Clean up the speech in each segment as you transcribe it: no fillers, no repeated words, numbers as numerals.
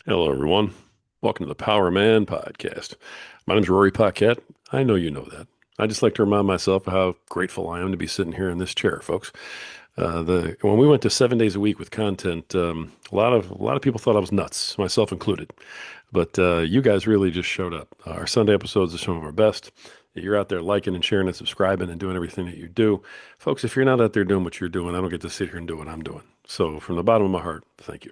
Hello, everyone. Welcome to the Power Man Podcast. My name's Rory Paquette. I know you know that. I just like to remind myself of how grateful I am to be sitting here in this chair, folks. The when we went to 7 days a week with content, a lot of people thought I was nuts, myself included. But you guys really just showed up. Our Sunday episodes are some of our best. You're out there liking and sharing and subscribing and doing everything that you do, folks. If you're not out there doing what you're doing, I don't get to sit here and do what I'm doing. So, from the bottom of my heart, thank you.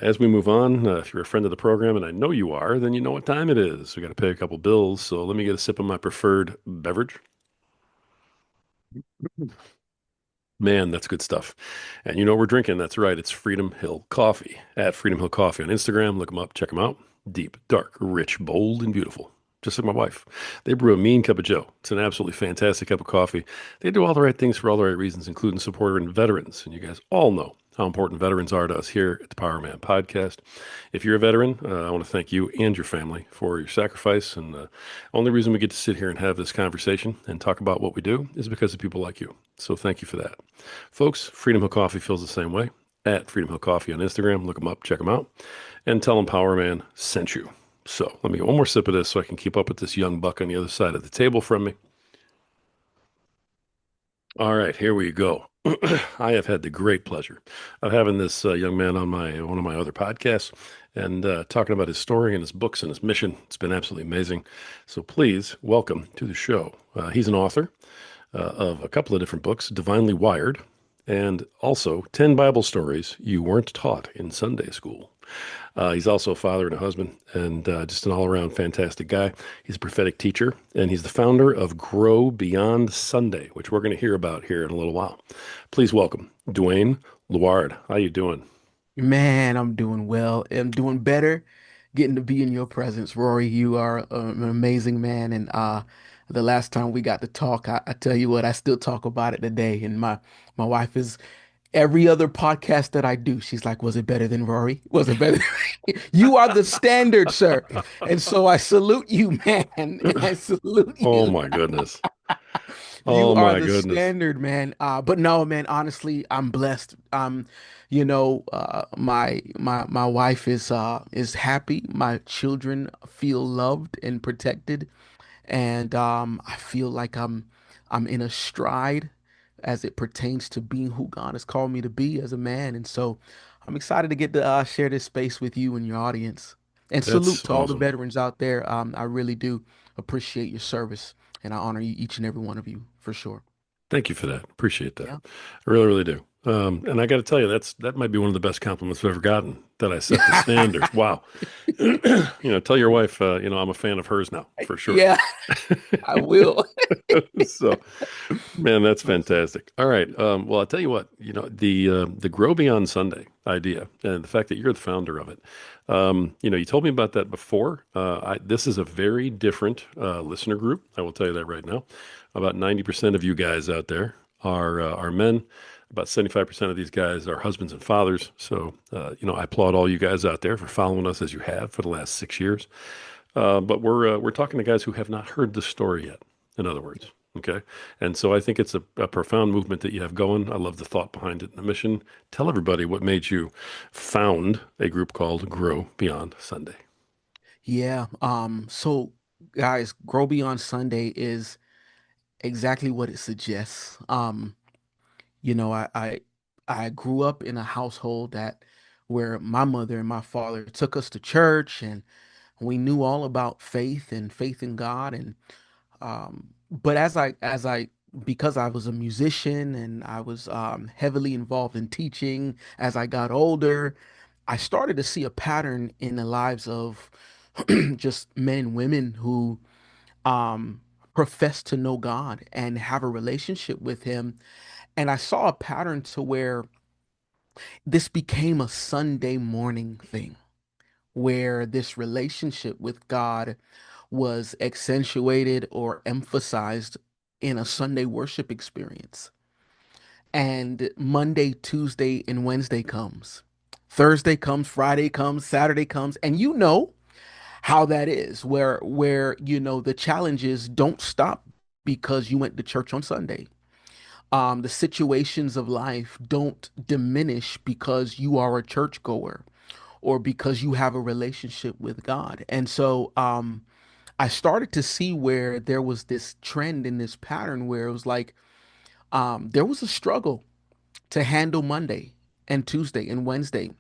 As we move on, if you're a friend of the program, and I know you are, then you know what time it is. We got to pay a couple bills, so let me get a sip of my preferred beverage. Man, that's good stuff. And you know what we're drinking. That's right. It's Freedom Hill Coffee at Freedom Hill Coffee on Instagram. Look them up, check them out. Deep, dark, rich, bold, and beautiful. Just like my wife. They brew a mean cup of Joe. It's an absolutely fantastic cup of coffee. They do all the right things for all the right reasons, including supporting veterans. And you guys all know how important veterans are to us here at the Power Man Podcast. If you're a veteran, I want to thank you and your family for your sacrifice. And the only reason we get to sit here and have this conversation and talk about what we do is because of people like you. So thank you for that. Folks, Freedom Hill Coffee feels the same way. At Freedom Hill Coffee on Instagram, look them up, check them out, and tell them Power Man sent you. So let me get one more sip of this so I can keep up with this young buck on the other side of the table from me. All right, here we go. I have had the great pleasure of having this young man on my one of my other podcasts and talking about his story and his books and his mission. It's been absolutely amazing. So please welcome to the show. He's an author of a couple of different books, Divinely Wired, and also 10 Bible Stories You Weren't Taught in Sunday School. He's also a father and a husband and just an all around fantastic guy. He's a prophetic teacher and he's the founder of Grow Beyond Sunday, which we're going to hear about here in a little while. Please welcome Dwayne Louard. How you doing? Man, I'm doing well. I'm doing better getting to be in your presence, Rory. You are an amazing man. And the last time we got to talk, I tell you what, I still talk about it today. And my wife is every other podcast that I do, she's like, was it better than Rory? Was it better? You are the standard, sir. And so I salute you, man. I salute Oh you. my goodness. You Oh are my the goodness. standard, man. But no, man, honestly, I'm blessed. My wife is happy. My children feel loved and protected, and I feel like I'm in a stride as it pertains to being who God has called me to be as a man. And so I'm excited to get to share this space with you and your audience. And salute That's to all the awesome. veterans out there. I really do appreciate your service, and I honor you, each and every one of you, for sure. Thank you for that. Appreciate that. Yeah. I really, really do. And I got to tell you, that might be one of the best compliments I've ever gotten. That I set the standard. Wow. Tell your wife, I'm a fan of hers now for sure. Yeah, I will. So, man, that's That's- fantastic. All right. Well, I'll tell you what. The Grow Beyond Sunday idea and the fact that you're the founder of it. You told me about that before. This is a very different listener group. I will tell you that right now. About 90% of you guys out there are men. About 75% of these guys are husbands and fathers. So, I applaud all you guys out there for following us as you have for the last 6 years. But we're talking to guys who have not heard the story yet. In other words, okay. And so I think it's a profound movement that you have going. I love the thought behind it and the mission. Tell everybody what made you found a group called Grow Beyond Sunday. Yeah. So guys, Grow Beyond Sunday is exactly what it suggests. You know, I grew up in a household that where my mother and my father took us to church and we knew all about faith and faith in God. And but as I because I was a musician and I was heavily involved in teaching as I got older, I started to see a pattern in the lives of just men and women who um, profess to know God and have a relationship with Him. And I saw a pattern to where this became a Sunday morning thing, where this relationship with God was accentuated or emphasized in a Sunday worship experience. And Monday, Tuesday, and Wednesday comes. Thursday comes, Friday comes, Saturday comes, and you know how that is, where the challenges don't stop because you went to church on Sunday. The situations of life don't diminish because you are a churchgoer or because you have a relationship with God. And so I started to see where there was this trend in this pattern where it was like there was a struggle to handle Monday and Tuesday and Wednesday.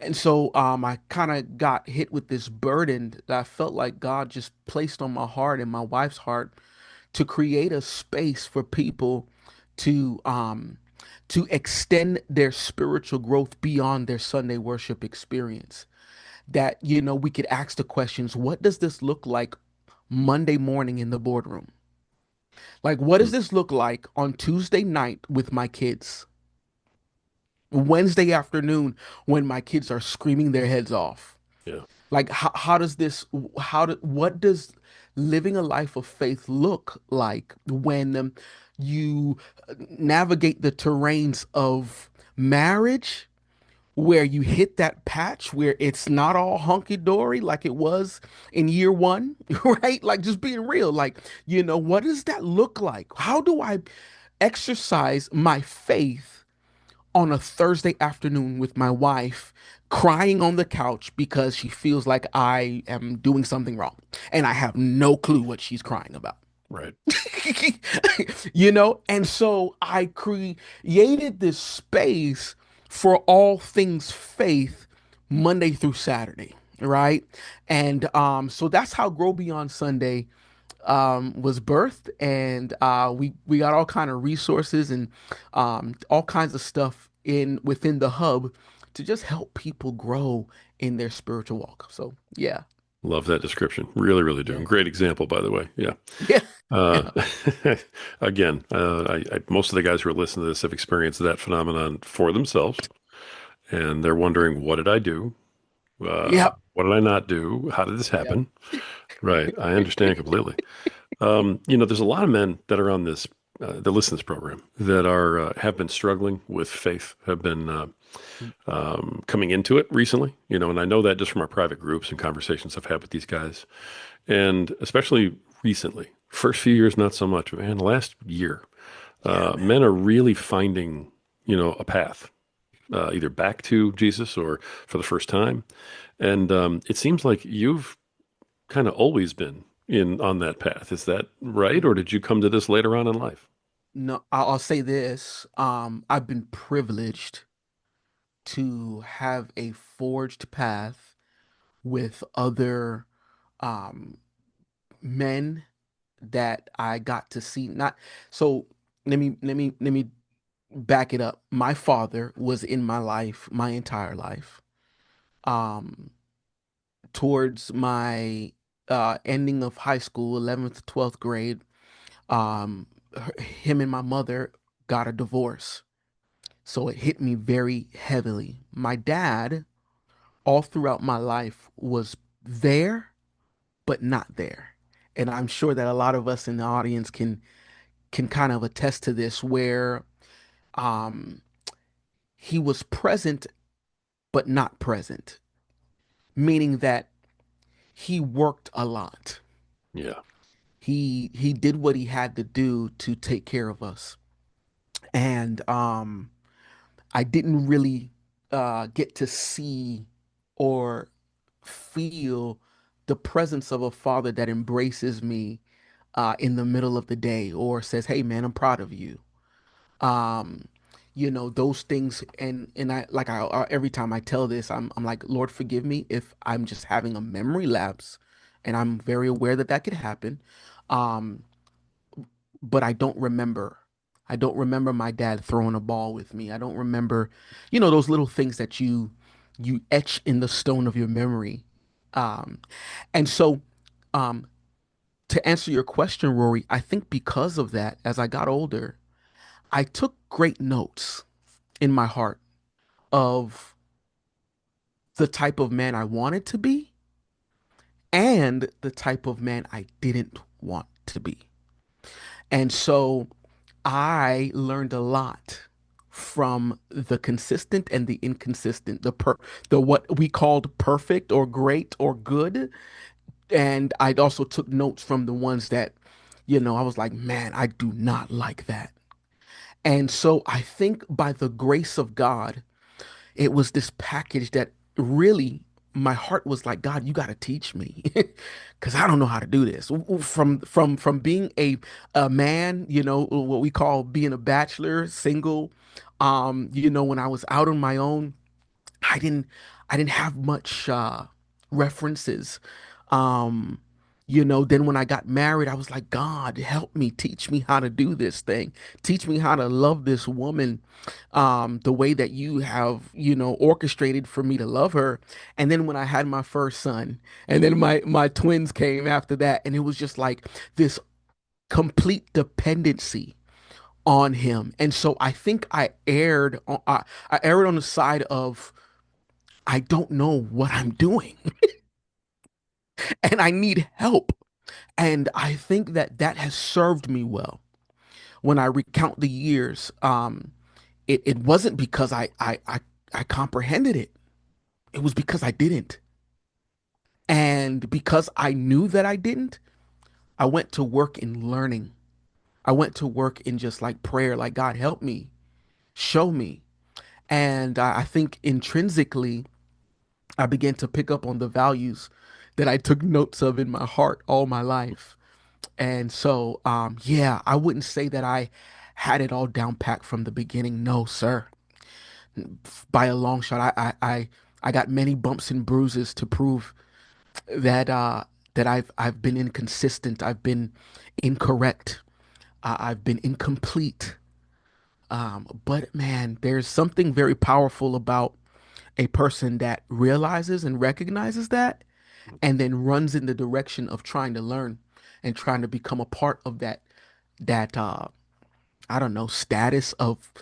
And so I kind of got hit with this burden that I felt like God just placed on my heart and my wife's heart to create a space for people to um to extend their spiritual growth beyond their Sunday worship experience. That, we could ask the questions, what does this look like Monday morning in the boardroom? Like, what does Mm, this look like on Tuesday night with my kids? Wednesday afternoon when my kids are screaming their heads off? yeah, Like, how does this, what does living a life of faith look like when you navigate the terrains of marriage, where you hit that patch where it's not all hunky dory like it was in year one, right? Like, just being real, like, what does that look like? How do I exercise my faith on a Thursday afternoon with my wife, crying on the couch because she feels like I am doing something wrong and I have no clue what she's crying about? right. And so I created this space for all things faith Monday through Saturday, right? And so that's how Grow Beyond Sunday was birthed, and we got all kind of resources and all kinds of stuff in within the hub to just help people grow in their spiritual walk. So yeah, Love that description. Really, really do. yeah, Great example, by the way. Yeah. yeah, Uh, yeah, again, most of the guys who are listening to this have experienced that phenomenon for themselves, and they're wondering, what did I do? yeah, What did I not do? How did this yeah, happen? Right. I understand completely. There's a lot of men that are on this, that listen to this program that are have been struggling with faith, have been coming into it recently. And I know that just from our private groups and conversations I've had with these guys, and especially recently. First few years, not so much, but man. The last year, yeah, man. men are really finding, a path, either back to Jesus or for the first time. And it seems like you've kind of always been in on that path. Is that right, or did you come to this later on in life? No, I'll say this. I've been privileged to have a forged path with other um, men that I got to see. Not so. Let me back it up. My father was in my life my entire life. Um, Towards my ending of high school, 11th, 12th grade, um, him and my mother got a divorce. So it hit me very heavily. My dad, all throughout my life, was there, but not there. And I'm sure that a lot of us in the audience can kind of attest to this, where um, he was present, but not present, meaning that he worked a lot. Yeah, He did what he had to do to take care of us. And I didn't really get to see or feel the presence of a father that embraces me in the middle of the day or says, "Hey, man, I'm proud of you." Um, those things, and every time I tell this, I'm like, Lord, forgive me if I'm just having a memory lapse, and I'm very aware that that could happen. Um, but I don't remember. I don't remember my dad throwing a ball with me. I don't remember, those little things that you etch in the stone of your memory. Um, and so, um, to answer your question, Rory, I think because of that, as I got older, I took great notes in my heart of the type of man I wanted to be and the type of man I didn't want to be. And so I learned a lot from the consistent and the inconsistent, the what we called perfect or great or good. And I also took notes from the ones that, I was like, man, I do not like that. And so I think by the grace of God, it was this package that really, my heart was like, God, you got to teach me, because I don't know how to do this. From being a man, what we call being a bachelor, single, when I was out on my own, I didn't I didn't have much references. Um, then when I got married, I was like, God, help me, teach me how to do this thing. Teach me how to love this woman the way that you have, orchestrated for me to love her. And then when I had my first son, and then my twins came after that, and it was just like this complete dependency on him. And so I think I erred on the side of I don't know what I'm doing and I need help. And I think that that has served me well. When I recount the years, it wasn't because I comprehended it. It was because I didn't. And because I knew that I didn't, I went to work in learning. I went to work in just like prayer, like, God, help me, show me. And I think intrinsically, I began to pick up on the values that I took notes of in my heart all my life. And so, yeah, I wouldn't say that I had it all down packed from the beginning. No, sir. By a long shot, I got many bumps and bruises to prove that I've been inconsistent. I've been incorrect. I've been incomplete. But man, there's something very powerful about a person that realizes and recognizes that and then runs in the direction of trying to learn and trying to become a part of that I don't know, status of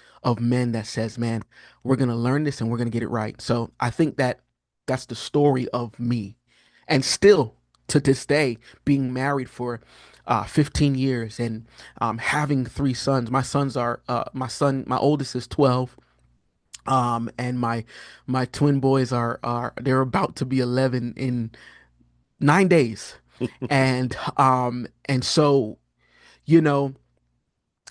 men that says, man, we're gonna learn this and we're gonna get it right. So I think that that's the story of me. And still to this day, being married for 15 years and having three sons. My oldest is 12. And my twin boys are they're about to be 11 in 9 days. And so, you know,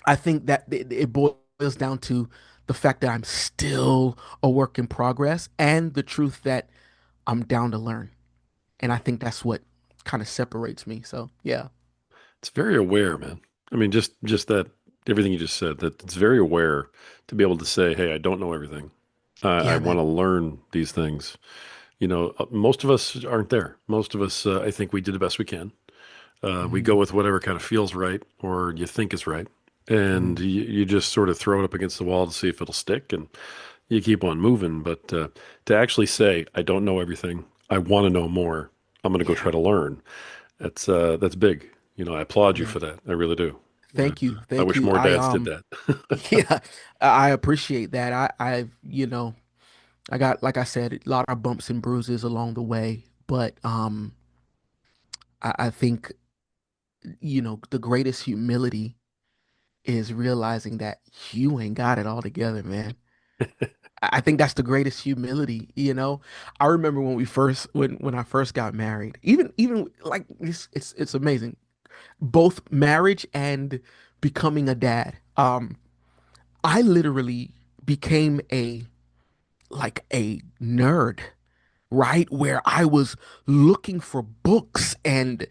I think that it boils down to the fact that I'm still a work in progress and the truth that I'm down to learn. And I think that's what kind of separates me. So, yeah. It's very aware, man. I mean, just that everything you just said, that it's very aware to be able to say, "Hey, I don't know everything. I Yeah, want man. to learn these things." Most of us aren't there. Most of us, I think, we do the best we can. We go Mm, with whatever kind of feels right or you think is right, and mm, you just sort of throw it up against the wall to see if it'll stick, and you keep on moving. But to actually say, "I don't know everything. I want to know more. I'm going to go yeah, try to learn." That's big. I applaud you yeah. for that. I really do. Thank you. I Thank wish you. more dads did that. Yeah, I appreciate that. I got, like I said, a lot of bumps and bruises along the way, but I think, the greatest humility is realizing that you ain't got it all together, man. I think that's the greatest humility. I remember when I first got married, even like it's amazing. Both marriage and becoming a dad. I literally became a nerd, right? Where I was looking for books and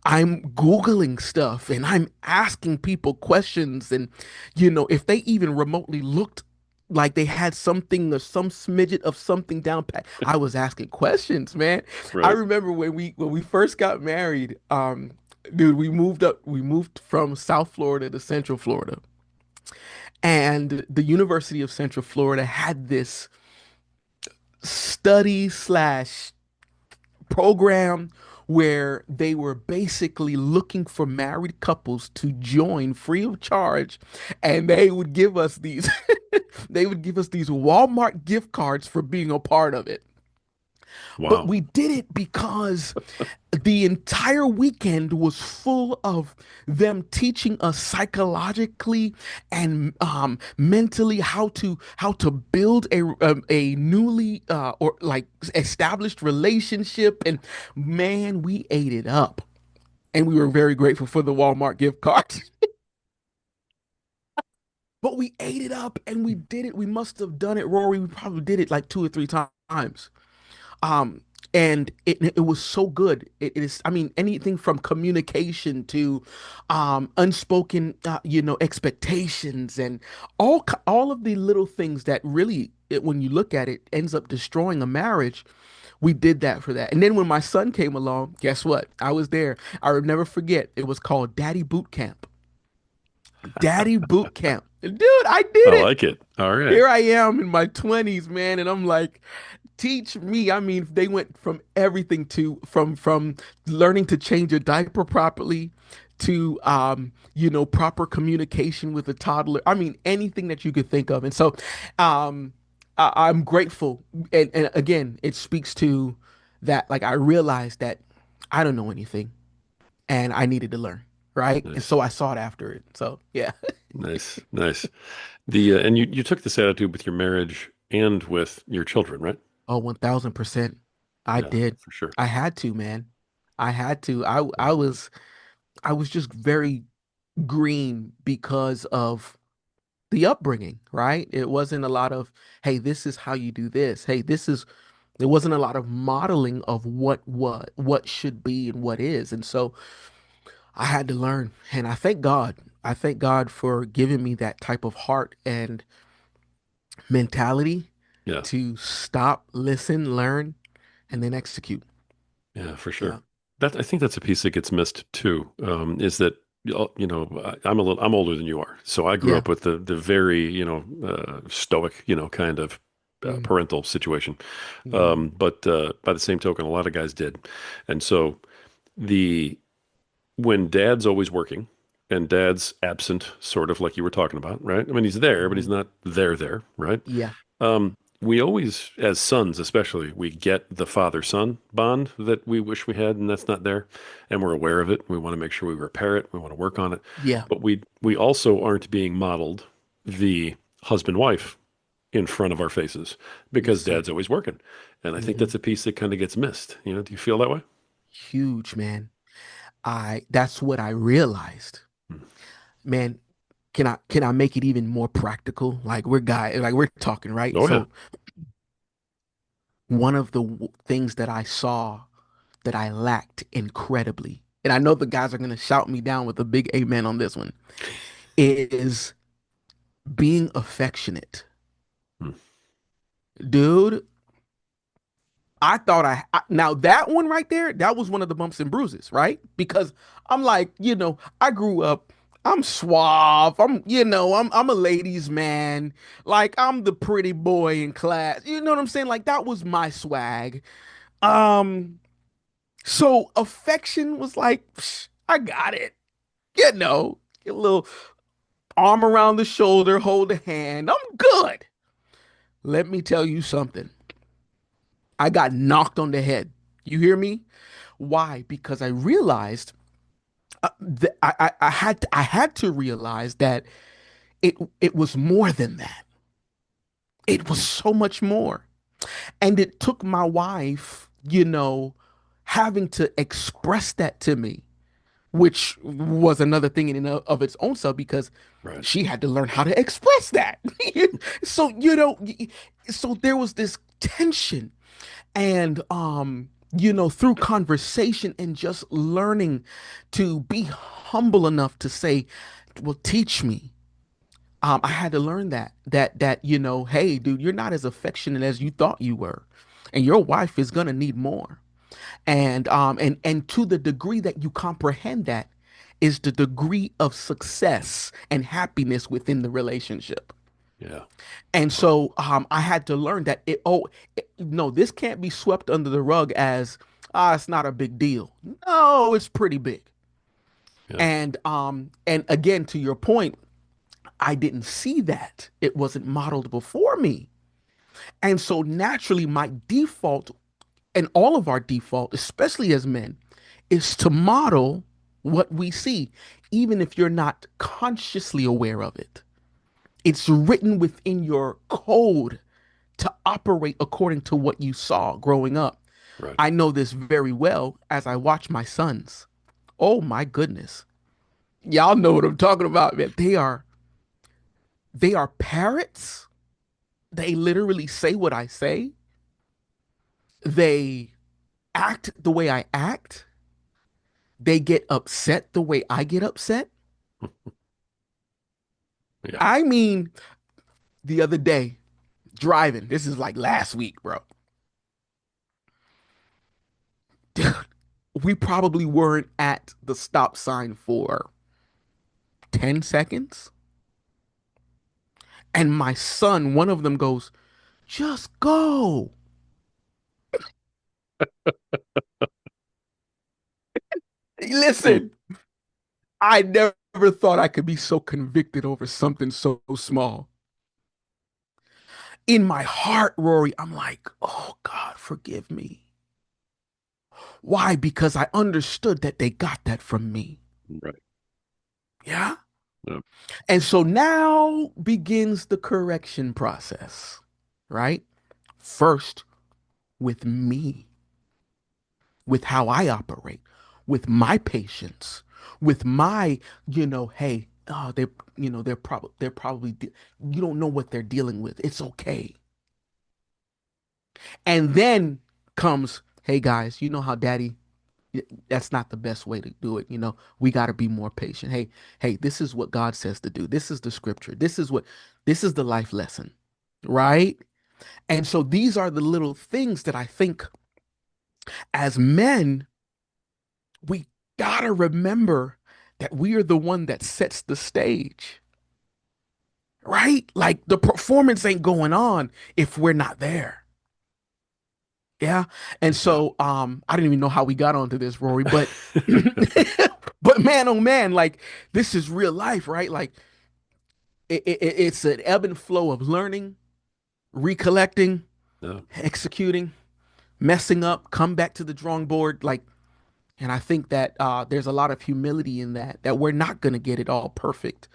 I'm Googling stuff and I'm asking people questions. And, if they even remotely looked like they had something or some smidget of something down pat, I was asking questions, man. I Right. remember when we first got married, dude, we moved from South Florida to Central Florida. And the University of Central Florida had this study slash program where they were basically looking for married couples to join free of charge, and they would give us these they would give us these Walmart gift cards for being a part of it. But Wow. we did it because the entire weekend was full of them teaching us psychologically and mentally how to build a newly or like established relationship. And man, we ate it up, and we were very grateful for the Walmart gift cards. But we ate it up, and we did it. We must have done it, Rory. We probably did it like two or three times. Um, and it was so good. It is, I mean, anything from communication to unspoken, expectations and all of the little things that really, when you look at it, ends up destroying a marriage. We did that for that. And then when my son came along, guess what? I was there. I would never forget. It was called Daddy Boot Camp. Daddy Boot Camp. Dude, I I did it. like it. All right. Here I am in my 20s, man, and I'm like, teach me. I mean, they went from everything to from learning to change a diaper properly to proper communication with a toddler. I mean, anything that you could think of. And so I'm grateful. And again, it speaks to that, like I realized that I don't know anything and I needed to learn, right? And Nice. so I sought after it. So yeah. Nice. Nice. The and you took this attitude with your marriage and with your children, right? Oh, 1000%. I Yeah, did. for sure. I had to, man. I had to. Yeah. I was just very green because of the upbringing, right? It wasn't a lot of, hey, this is how you do this. Hey, this is there wasn't a lot of modeling of what should be and what is. And so I had to learn. And I thank God. I thank God for giving me that type of heart and mentality Yeah. to stop, listen, learn, and then execute. Yeah, for Yeah. sure. That I think that's a piece that gets missed too. Is that I'm older than you are, so I grew Yeah. up with the very stoic kind of Mm, parental situation. mhm. But by the same token, a lot of guys did, and so the when dad's always working and dad's absent, sort of like you were talking about, right? I mean, he's there, but he's Mhm. not there, right? Yeah. We always, as sons especially, we get the father-son bond that we wish we had, and that's not there. And we're aware of it. We want to make sure we repair it. We want to work on it. Yeah. But we also aren't being modeled the husband-wife in front of our faces Yes, because sir. dad's always working. And I think Hmm. that's a piece that kind of gets missed. Do you feel that way? Huge, man. I That's what I realized. Hmm. Man, can I make it even more practical? Like we're talking, right? Oh yeah. So one of the things that I saw that I lacked incredibly, and I know the guys are gonna shout me down with a big amen on this one, is being affectionate. Hmm. Dude, now that one right there, that was one of the bumps and bruises, right? Because I'm like, I grew up, I'm suave, I'm a ladies' man, like I'm the pretty boy in class. You know what I'm saying? Like that was my swag. Um, so affection was like, psh, I got it. Get a little arm around the shoulder, hold a hand. I'm good. Let me tell you something. I got knocked on the head. You hear me? Why? Because I realized that I had to realize that it was more than that. It was Hmm. so much more, and it took my wife, having to express that to me, which was another thing in and of its own self because Right. she had to learn how to express that. So so there was this tension and through conversation and just learning to be humble enough to say, well, teach me. I had to learn that hey dude, you're not as affectionate as you thought you were, and your wife is gonna need more. And to the degree that you comprehend that is the degree of success and happiness within the relationship. Yeah. And Wow. so I had to learn that no, this can't be swept under the rug as it's not a big deal. No, it's pretty big. Yeah. And again, to your point, I didn't see that. It wasn't modeled before me. And so naturally my default and all of our default, especially as men, is to model what we see, even if you're not consciously aware of it. It's written within your code to operate according to what you saw growing up. Right. I know this very well as I watch my sons. Oh my goodness. Y'all know what I'm talking about, man. They are parrots. They literally say what I say. They act the way I act. They get upset the way I get upset. Yeah. I mean, the other day, driving, this is like last week, bro. Dude, we probably weren't at the stop sign for 10 seconds. And my son, one of them goes, just go. Hmm. Listen, I never thought I could be so convicted over something so small. In my heart, Rory, I'm like, oh God, forgive me. Why? Because I understood that they got that from me. Right. Yeah. Yeah. And so now begins the correction process, right? First, with me, with how I operate, with my patience, with my, hey, they, you don't know what they're dealing with. It's okay. And then comes, hey guys, you know how daddy, that's not the best way to do it. We got to be more patient. Hey, this is what God says to do. This is the scripture. This is the life lesson, right? And so these are the little things that I think as men, we got to remember that we are the one that sets the stage, right? Like the performance ain't going on if we're not there. Yeah. And Yeah. so I didn't even know how we got onto this, Rory, but but man, oh man, like this is real life, right? Like it's an ebb and flow of learning, recollecting, Yeah. executing, messing up, come back to the drawing board. Like, and I think that there's a lot of humility in that we're not gonna get it all perfect.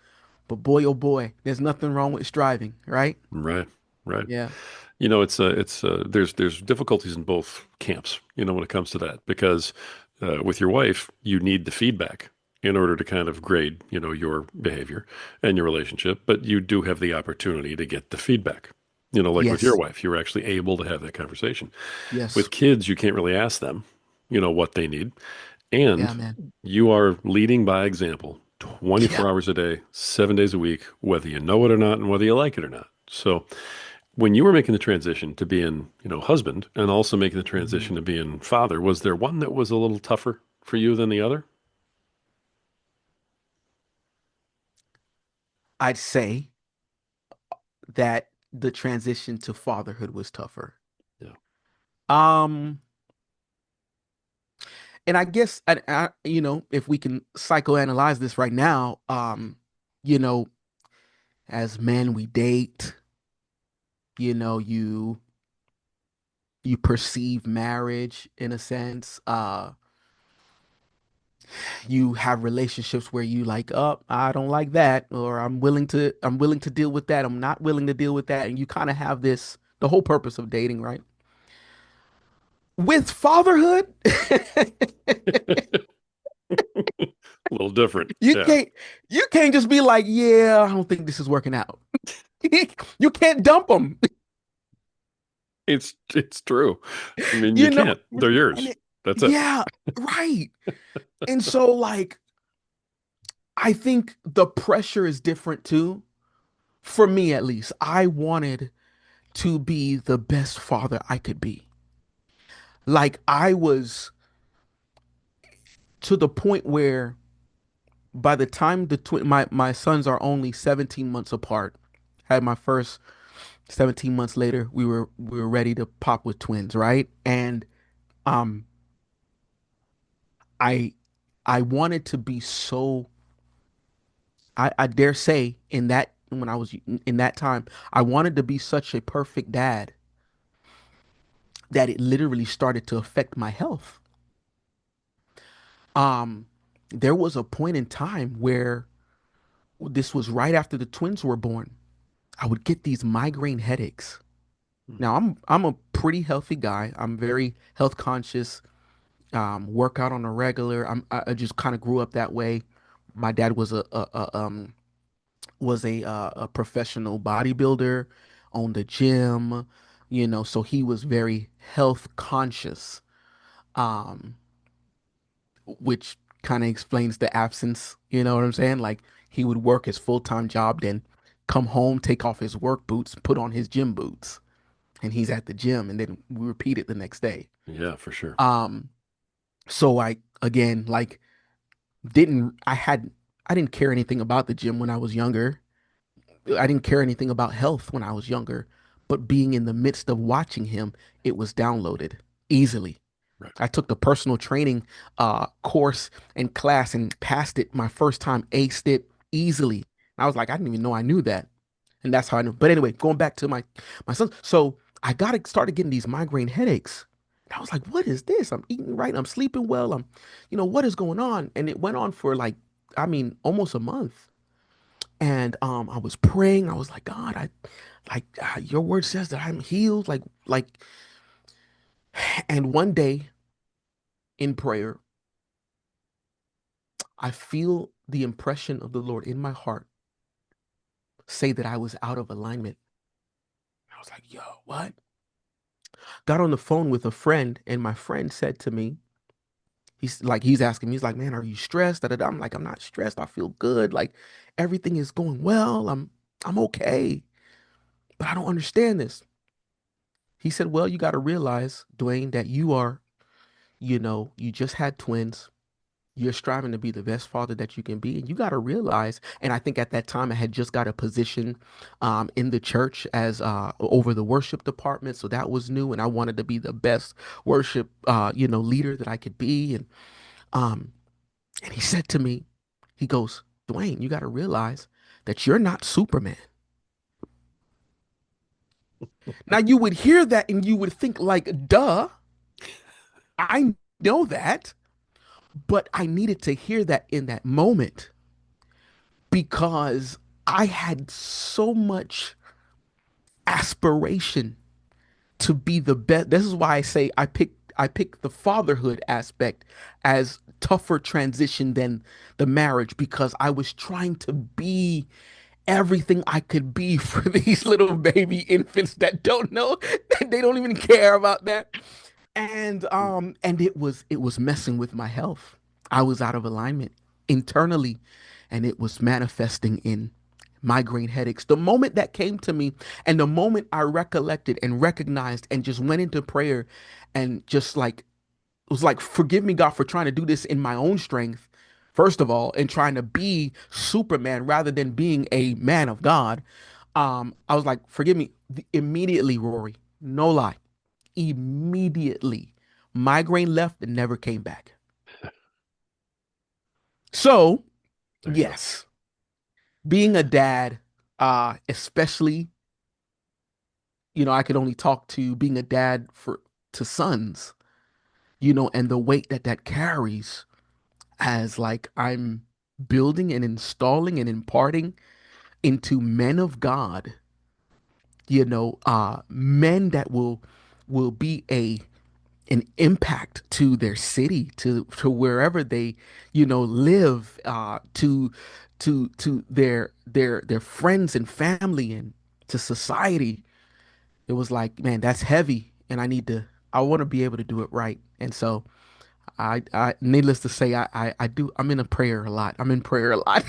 But boy, oh boy, there's nothing wrong with striving, right? Right. Right. Yeah. There's difficulties in both camps, when it comes to that, because with your wife, you need the feedback in order to kind of grade, your behavior and your relationship, but you do have the opportunity to get the feedback. Like with your Yes. wife, you're actually able to have that conversation. Yes. With kids, you can't really ask them, what they need. Yeah, And man. you are leading by example Yeah. 24 hours a day, 7 days a week, whether you know it or not, and whether you like it or not. So when you were making the transition to being, husband and also making the Mhm. transition to being father, was there one that was a little tougher for you than the other? I'd say that the transition to fatherhood was tougher. Yeah. Um, and I guess if we can psychoanalyze this right now, you know, as men we date, you perceive marriage in a sense. You have relationships where you like, oh, I don't like that, or I'm willing to deal with that. I'm not willing to deal with that. And you kind of have this, the whole purpose of dating, right? With fatherhood, A little different. you Yeah. can't you can't just be like, yeah, I don't think this is working out. You can't dump them, It's true. I mean, you you know. can't. They're And yours. That's it. yeah, right. And so like I think the pressure is different too. For me at least, I wanted to be the best father I could be. Like I was to the point where by the time my sons are only 17 months apart, had my first 17 months later, we were ready to pop with twins, right? And um I I wanted to be so I dare say in that when I was in that time, I wanted to be such a perfect dad that it literally started to affect my health. Um there was a point in time where this was right after the twins were born. I would get these migraine headaches. Now I'm a pretty healthy guy. I'm very health conscious. Work out on a regular. I just kind of grew up that way. My dad was a professional bodybuilder, owned a gym. So he was very health conscious, um, which kind of explains the absence, you know what I'm saying? Like he would work his full-time job, then come home, take off his work boots, put on his gym boots, and he's at the gym, and then we repeat it the next day. Yeah, for sure. Um, so I again like didn't I had I didn't care anything about the gym when I was younger. I didn't care anything about health when I was younger, but being in the midst of watching him, it was downloaded easily. Right. I took the personal training course and class and passed it my first time, aced it easily. And I was like, I didn't even know I knew that. And that's how I knew. But anyway, going back to my son. So I got started getting these migraine headaches. And I was like, what is this? I'm eating right. I'm sleeping well. What is going on? And it went on for like, I mean, almost a month. And I was praying. I was like, God, your word says that I'm healed. And one day in prayer, I feel the impression of the Lord in my heart say that I was out of alignment. I was like, yo, what? Got on the phone with a friend, and my friend said to me, he's asking me, he's like, man, are you stressed? Da, da, da. I'm like, I'm not stressed. I feel good. Like everything is going well. I'm okay. But I don't understand this. He said, well, you got to realize, Dwayne, that you just had twins. You're striving to be the best father that you can be. And you got to realize, and I think at that time I had just got a position in the church as over the worship department. So that was new. And I wanted to be the best worship, leader that I could be. Um, and he said to me, he goes, Dwayne, you got to realize that you're not Superman. Now you would hear that and you would think like, duh, I know that. But I needed to hear that in that moment because I had so much aspiration to be the best. This is why I say I pick the fatherhood aspect as tougher transition than the marriage because I was trying to be everything I could be for these little baby infants that don't know that they don't even care about that. And it was messing with my health. I was out of alignment internally and it was manifesting in migraine headaches. The moment that came to me and the moment I recollected and recognized and just went into prayer and just like was like, forgive me, God, for trying to do this in my own strength, first of all, and trying to be Superman rather than being a man of God. I was like, forgive me immediately, Rory. No lie. Immediately. Migraine left and never came back. So, There you go. yes, being a dad, especially, I could only talk to being a dad for to sons, and the weight that that carries as like I'm building and installing and imparting into men of God, men that will be an impact to their city, to wherever they, live, to their friends and family and to society. It was like, man, that's heavy, and I want to be able to do it right. And so needless to say, I do. I'm in a prayer a lot. I'm in prayer a lot.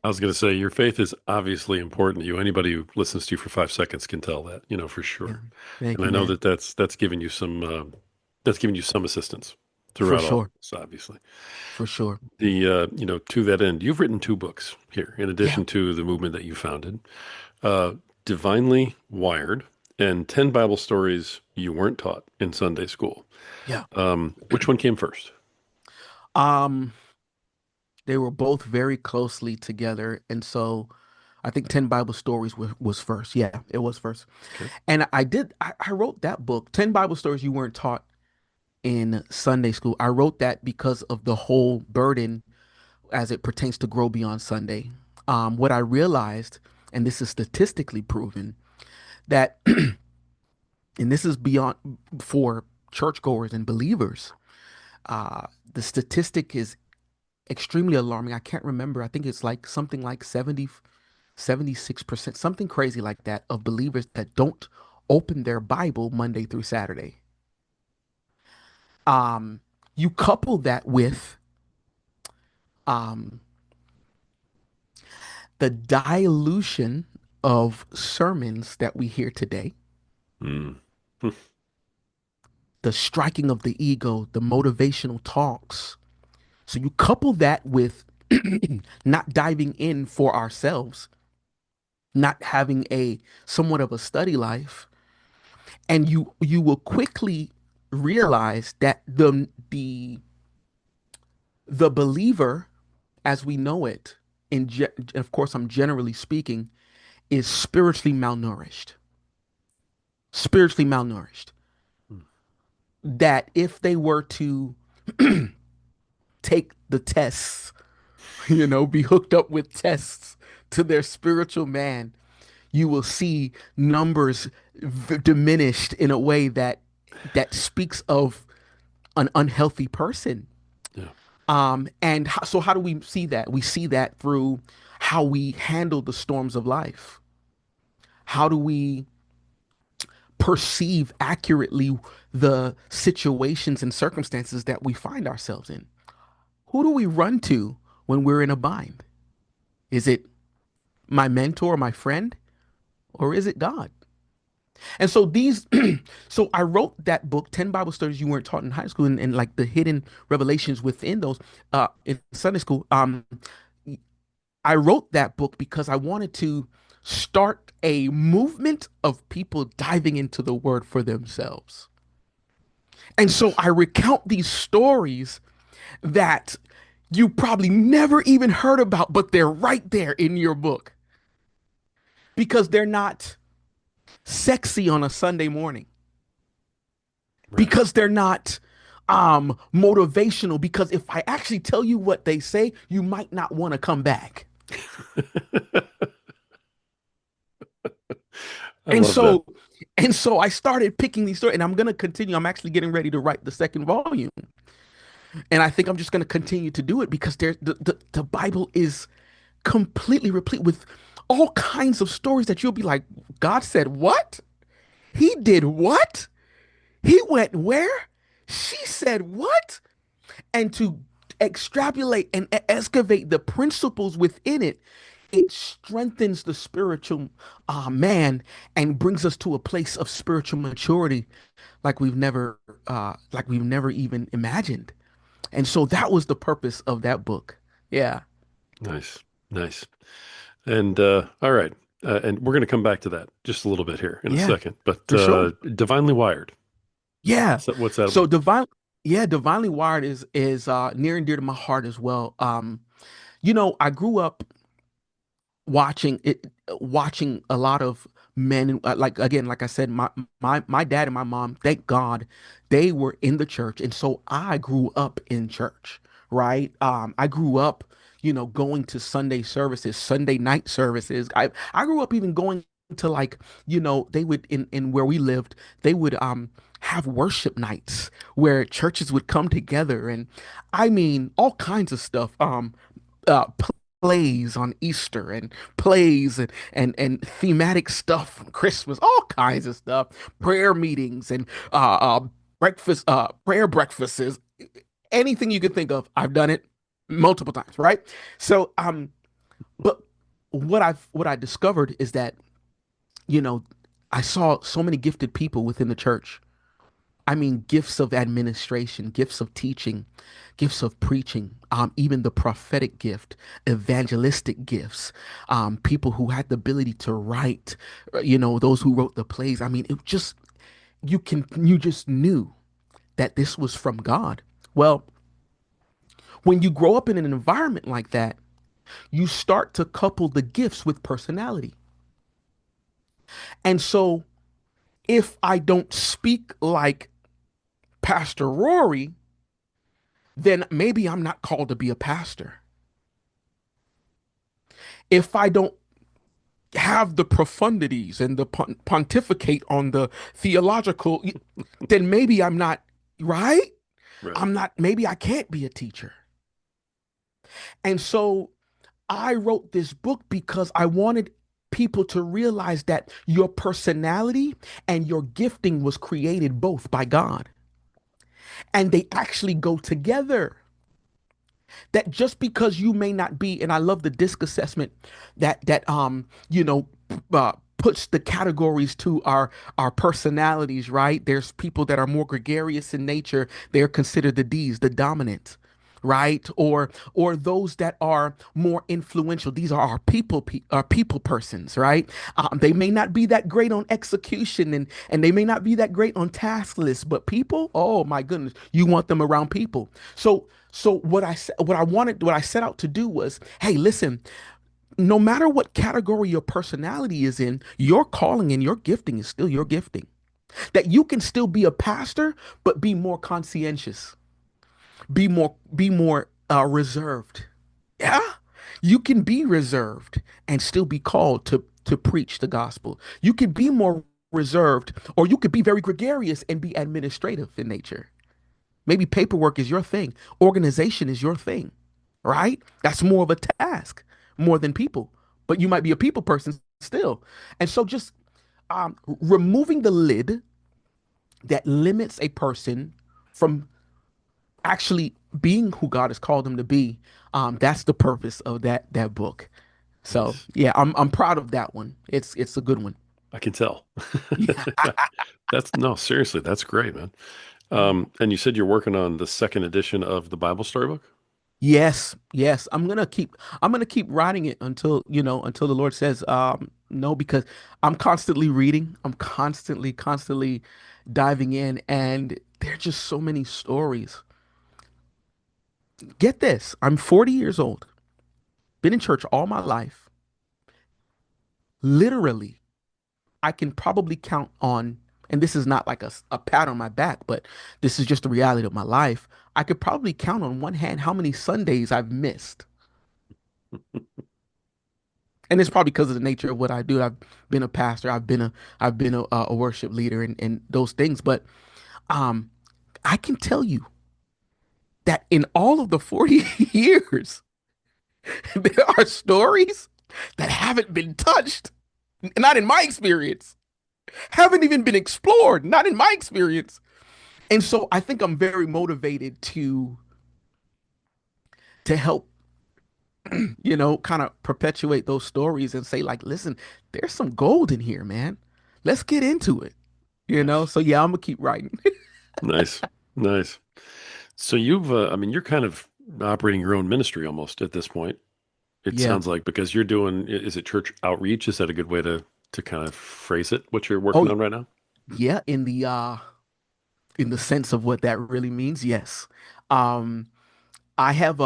I was going to say your faith is obviously important to you. Anybody who listens to you for 5 seconds can tell that, for Yeah, sure. thank And I you, know man. that that's given you some assistance For throughout all sure, of this, obviously. for sure. To that end, you've written 2 books here, in Yeah, addition to the movement that you founded, uh, Divinely Wired and 10 Bible Stories You Weren't Taught in Sunday School. yeah. Which one came first? Um, they were both very closely together, and so I think 10 Bible Stories was first. Yeah, it was first. Okay. And I wrote that book, 10 Bible Stories You Weren't Taught in Sunday School. I wrote that because of the whole burden as it pertains to Grow Beyond Sunday. What I realized, and this is statistically proven, that, and this is beyond for churchgoers and believers, the statistic is extremely alarming. I can't remember. I think it's like something like 76%, something crazy like that, of believers that don't open their Bible Monday through Saturday. Um, you couple that with um, the dilution of sermons that we hear today, Mm. the striking of the ego, the motivational talks. So you couple that with not diving in for ourselves, not having a somewhat of a study life, and you will quickly realize that the believer as we know it, of course I'm generally speaking, is spiritually malnourished, that if they were to take the tests, be hooked up with tests to their spiritual man, you will see numbers diminished in a way that speaks of an unhealthy person. Yeah. And so how do we see that? We see that through how we handle the storms of life. How do we perceive accurately the situations and circumstances that we find ourselves in? Who do we run to when we're in a bind? Is it my mentor, my friend, or is it God? And so so I wrote that book, 10 Bible Stories You Weren't Taught in High School, and like the hidden revelations within those in Sunday school. I wrote that book because I wanted to start a movement of people diving into the word for themselves. And so Nice. I recount these stories that you probably never even heard about, but they're right there in your book because they're not sexy on a Sunday morning, Right. because they're not motivational, because if I actually tell you what they say, you might not want to come back. I And love that. so I started picking these stories, and I'm going to continue. I'm actually getting ready to write the second volume. And I think I'm just going to continue to do it because the Bible is completely replete with all kinds of stories that you'll be like, God said what? He did what? He went where? She said what? And to extrapolate and excavate the principles within it, it strengthens the spiritual man and brings us to a place of spiritual maturity like we've never even imagined. And so that was the purpose of that book. Yeah, Nice. Nice. And all right. And we're going to come back to that just a little bit here in a yeah, second. But for sure. divinely wired. Yeah. What's that So about? divinely wired is near and dear to my heart as well. I grew up watching a lot of men, like again, like I said, my dad and my mom, thank God, they were in the church, and so I grew up in church, right? I grew up, going to Sunday services, Sunday night services. I grew up even going to, like, they would, in where we lived, they would have worship nights where churches would come together, and I mean all kinds of stuff. Uh, Plays on Easter, and plays and thematic stuff from Christmas, all kinds of stuff, prayer meetings and prayer breakfasts, anything you could think of. I've done it multiple times, right? So but what I discovered is that, you know, I saw so many gifted people within the church. I mean, gifts of administration, gifts of teaching, gifts of preaching, even the prophetic gift, evangelistic gifts, people who had the ability to write, those who wrote the plays. I mean, it just, you just knew that this was from God. Well, when you grow up in an environment like that, you start to couple the gifts with personality. And so if I don't speak like Pastor Rory, then maybe I'm not called to be a pastor. If I don't have the profundities and the pontificate on the theological, then maybe I'm not, right? Right. I'm not, maybe I can't be a teacher. And so I wrote this book because I wanted people to realize that your personality and your gifting was created both by God, and they actually go together. That just because you may not be, and I love the disc assessment puts the categories to our personalities, right? There's people that are more gregarious in nature, they're considered the D's, the dominant, right? Or those that are more influential, these are our people persons, right? They may not be that great on execution, and they may not be that great on task lists, but people, oh my goodness, you want them around people. So what I set out to do was, hey, listen, no matter what category your personality is in, your calling and your gifting is still your gifting. That you can still be a pastor, but be more conscientious, be more reserved. Yeah, you can be reserved and still be called to preach the gospel. You can be more reserved, or you could be very gregarious and be administrative in nature. Maybe paperwork is your thing, organization is your thing, right? That's more of a task more than people, but you might be a people person still. And so just removing the lid that limits a person from actually being who God has called them to be. That's the purpose of that book. So Nice. yeah, I'm proud of that one. It's a good one. I can tell. Yeah. That's no, seriously, that's great, man. And you said you're working on the second edition of the Bible storybook? Yes, yes. I'm gonna keep writing it until the Lord says no, because I'm constantly reading. I'm constantly diving in, and there are just so many stories. Get this, I'm 40 years old, been in church all my life. Literally, I can probably count on, and this is not like a pat on my back, but this is just the reality of my life. I could probably count on one hand how many Sundays I've missed. And it's probably because of the nature of what I do. I've been a pastor. I've been a worship leader and those things. But um, I can tell you that in all of the 40 years, there are stories that haven't been touched. Not in my experience. Haven't even been explored. Not in my experience. And so I think I'm very motivated to help, kind of perpetuate those stories and say, like, listen, there's some gold in here, man. Let's get into it. Nice. So yeah, I'm gonna keep writing. Nice. Nice. So I mean, you're kind of operating your own ministry almost at this point. It Yeah. sounds like because you're doing, is it church outreach? Is that a good way to kind of phrase it, what you're Oh working on right now? yeah, in the sense of what that really means, yes. Um, I have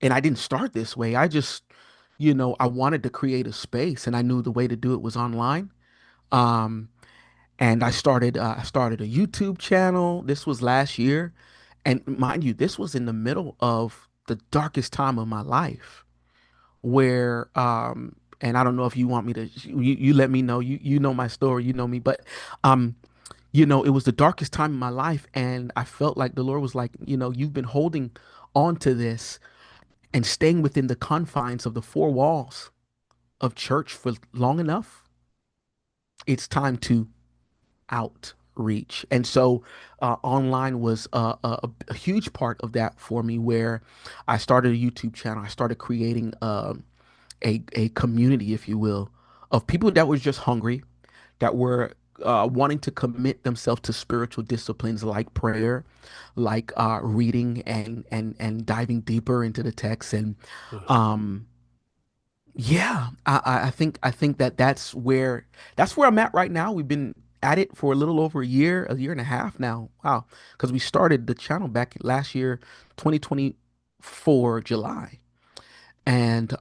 and I didn't start this way. I just, I wanted to create a space, and I knew the way to do it was online. Um, and I started a YouTube channel. This was last year, and mind you, this was in the middle of the darkest time of my life, where and I don't know if you want me to, you let me know. You know my story, you know me, but um it was the darkest time in my life, and I felt like the Lord was like, you've been holding on to this and staying within the confines of the four walls of church for long enough. It's time to outreach. And so online was a huge part of that for me, where I started a YouTube channel. I started creating a community, if you will, of people that were just hungry, that were wanting to commit themselves to spiritual disciplines like prayer, like reading and diving deeper into the text. And Nice. um, yeah, I think that's where I'm at right now. We've been at it for a little over a year and a half now. Wow, because we started the channel back last year, 2024 July, and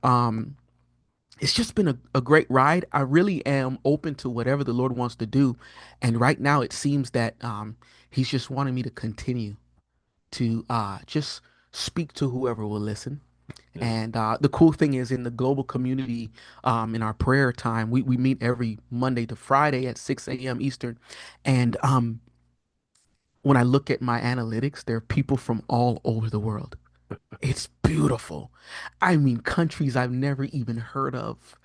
it's just been a great ride. I really am open to whatever the Lord wants to do. And right now it seems that He's just wanting me to continue to just speak to whoever will listen. Yeah. And the cool thing is, in the global community, in our prayer time, we meet every Monday to Friday at 6 a.m. Eastern. And when I look at my analytics, there are people from all over the world. It's beautiful. I mean, countries I've never even heard of.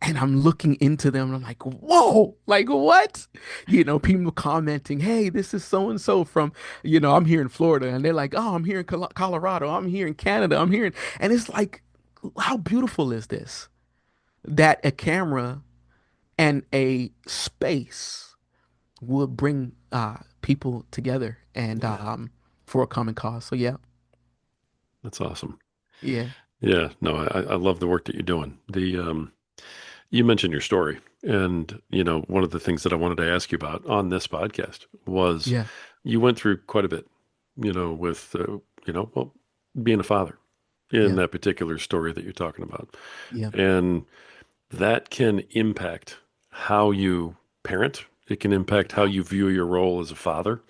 And I'm looking into them and I'm like, whoa, like what? People commenting, hey, this is so and so from, I'm here in Florida. And they're like, oh, I'm here in Colorado. I'm here in Canada. I'm here. And it's like, how beautiful is this? That a camera and a space will bring people together and Yeah, for a common cause. So, yeah, that's awesome. yeah, Yeah, no, I love the work that you're doing. You mentioned your story, and one of the things that I wanted to ask you about on this podcast was yeah, you went through quite a bit, with well, being a father in yeah, that particular story that you're talking about, yeah. and that can impact how you parent. It can impact how Yeah. you view your role as a father.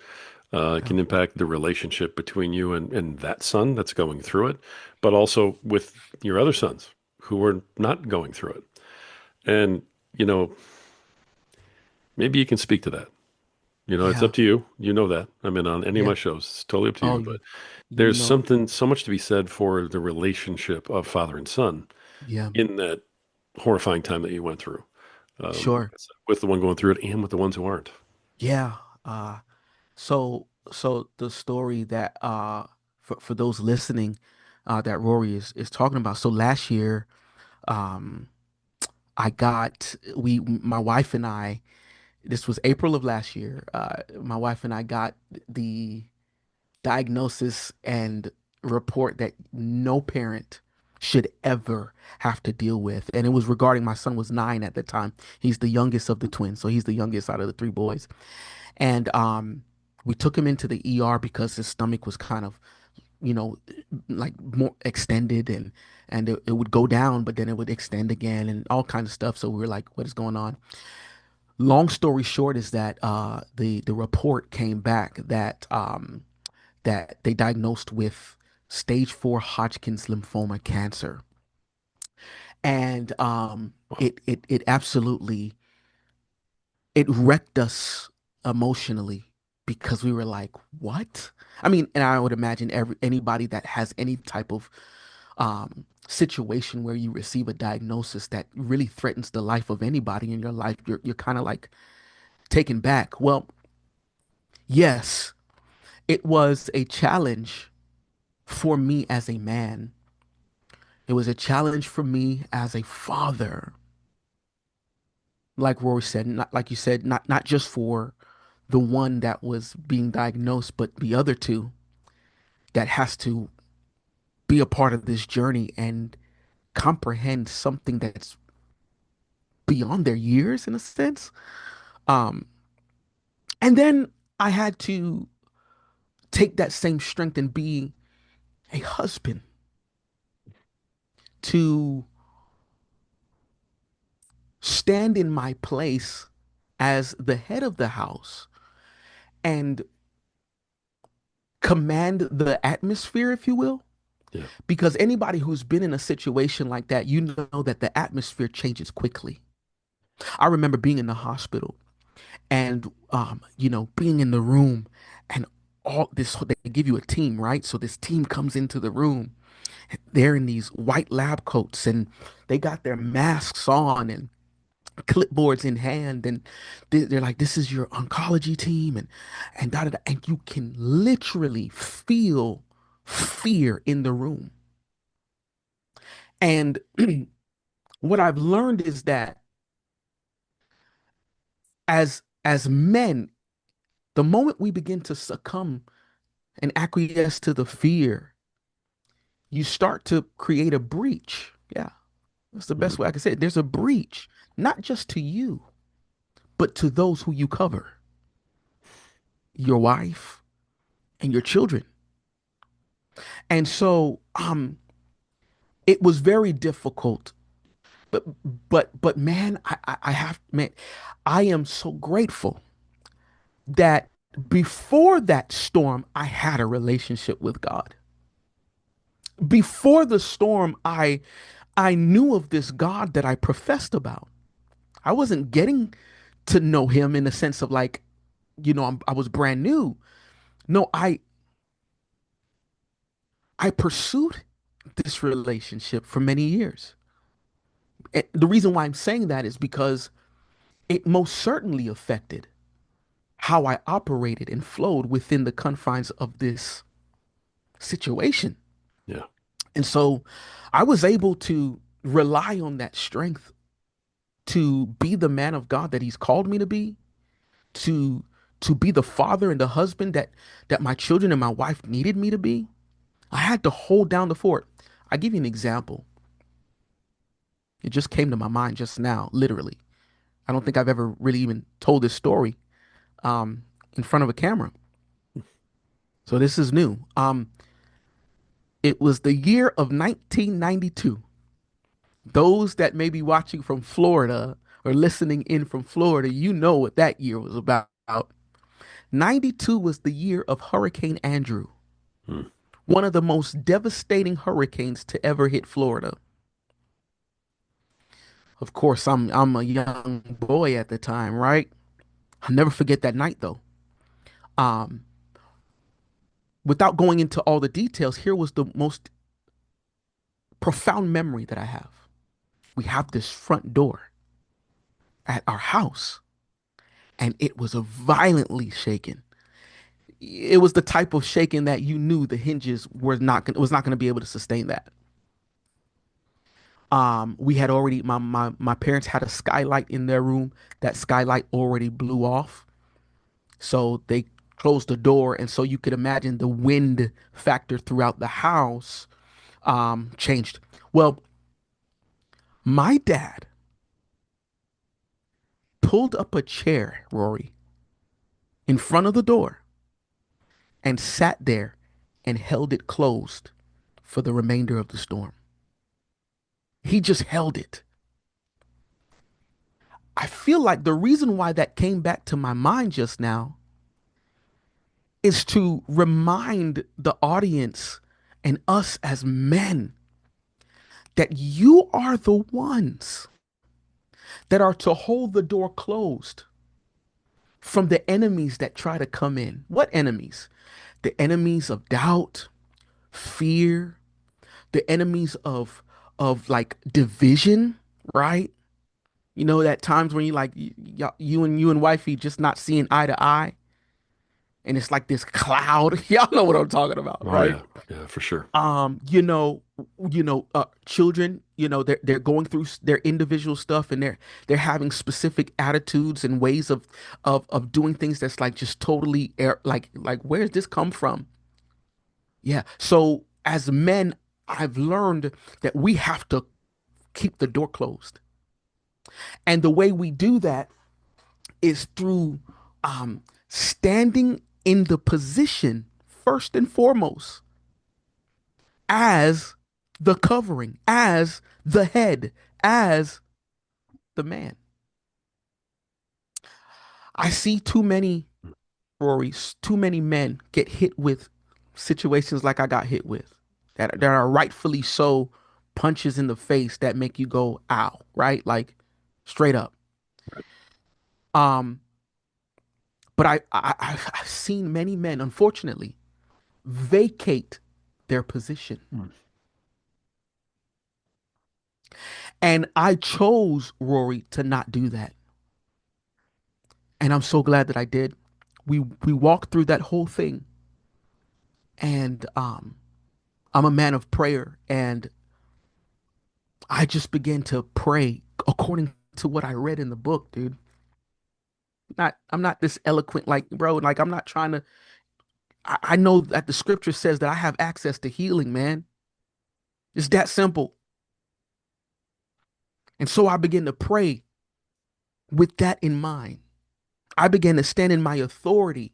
It Yeah. can impact the relationship between you and that son that's going through it, but also with your other sons who are not going through it. And, you know, maybe you can speak to that. It's Yeah. up to you. You know that. I mean, on any of my Yeah. shows, it's totally up to Oh, you. But you there's know, something so much to be said for the relationship of father and son yeah, in that horrifying time that you went through, sure. with the one going through it and with the ones who aren't. Yeah. So the story that for those listening that Rory is talking about. So last year, um I got we my wife and I, this was April of last year. My wife and I got the diagnosis and report that no parent should ever have to deal with. And it was regarding my son was 9 at the time. He's the youngest of the twins, so he's the youngest out of the three boys. And we took him into the ER because his stomach was kind of, you know, like more extended and it would go down, but then it would extend again and all kinds of stuff. So we were like, what is going on? Long story short is that the report came back that they diagnosed with stage 4 Hodgkin's lymphoma cancer. And Wow. it absolutely it wrecked us emotionally because we were like, what? I mean, and I would imagine anybody that has any type of situation where you receive a diagnosis that really threatens the life of anybody in your life, you're kind of like taken back. Well, yes, it was a challenge for me as a man. It was a challenge for me as a father. Like Rory said, not like you said, not just for the one that was being diagnosed, but the other two that has to be a part of this journey and comprehend something that's beyond their years in a sense. Um, and then I had to take that same strength and be a husband to stand in my place as the head of the house and command the atmosphere, if you will. Yeah. Because anybody who's been in a situation like that, you know that the atmosphere changes quickly. I remember being in the hospital and, being in the room and all this, they give you a team, right? So this team comes into the room. They're in these white lab coats and they got their masks on and clipboards in hand. And they're like, this is your oncology team. And da da da. And you can literally feel fear in the room. And what I've learned is that as men, the moment we begin to succumb and acquiesce to the fear, you start to create a breach. Yeah, that's the best Mhm. way I can say it. There's a breach, not just to you, but to those who you cover, your wife and your children. And so it was very difficult. But but man, I have man, I am so grateful that before that storm, I had a relationship with God. Before the storm, I knew of this God that I professed about. I wasn't getting to know him in the sense of like, I was brand new. No, I pursued this relationship for many years. And the reason why I'm saying that is because it most certainly affected how I operated and flowed within the confines of this situation. Yeah. And so I was able to rely on that strength to be the man of God that he's called me to be, to be the father and the husband that my children and my wife needed me to be. I had to hold down the fort. I give you an example. It just came to my mind just now, literally. I don't think I've ever really even told this story in front of a camera. So this is new. It was the year of 1992. Those that may be watching from Florida or listening in from Florida, you know what that year was about. 92 was the year of Hurricane Andrew, Hmm. one of the most devastating hurricanes to ever hit Florida. Of course, I'm a young boy at the time, right? I'll never forget that night though. Um, Without going into all the details, here was the most profound memory that I have. We have this front door at our house, and it was violently shaken. It was the type of shaking that you knew the hinges were not gonna, was not going to be able to sustain that. We had already my parents had a skylight in their room. That skylight already blew off, so they closed the door, and so you could imagine the wind factor throughout the house changed. Well, my dad pulled up a chair, Rory, in front of the door and sat there and held it closed for the remainder of the storm. He just held it. I feel like the reason why that came back to my mind just now is to remind the audience and us as men that you are the ones that are to hold the door closed from the enemies that try to come in. What enemies? The enemies of doubt, fear, the enemies of like division, right? You know that times when you like you and wifey just not seeing eye to eye, and it's like this cloud. Y'all know what I'm talking about, Oh right? yeah. Yeah, for sure. You know, children, they're going through their individual stuff, and they're having specific attitudes and ways of doing things that's like just totally like where does this come from? Yeah. So as men, I've learned that we have to keep the door closed. And the way we do that is through standing in the position first and foremost as the covering, as the head, as the man. I see too many Rory's, too many men get hit with situations like I got hit with that are rightfully so punches in the face that make you go ow, right? Like straight up. Um, but I've seen many men, unfortunately, vacate their position. Hmm. And I chose, Rory, to not do that. And I'm so glad that I did. We walked through that whole thing. And I'm a man of prayer. And I just began to pray according to what I read in the book, dude. Not I'm not this eloquent, like, bro, like I'm not trying to I know that the scripture says that I have access to healing, man. It's that simple. And so I began to pray with that in mind. I began to stand in my authority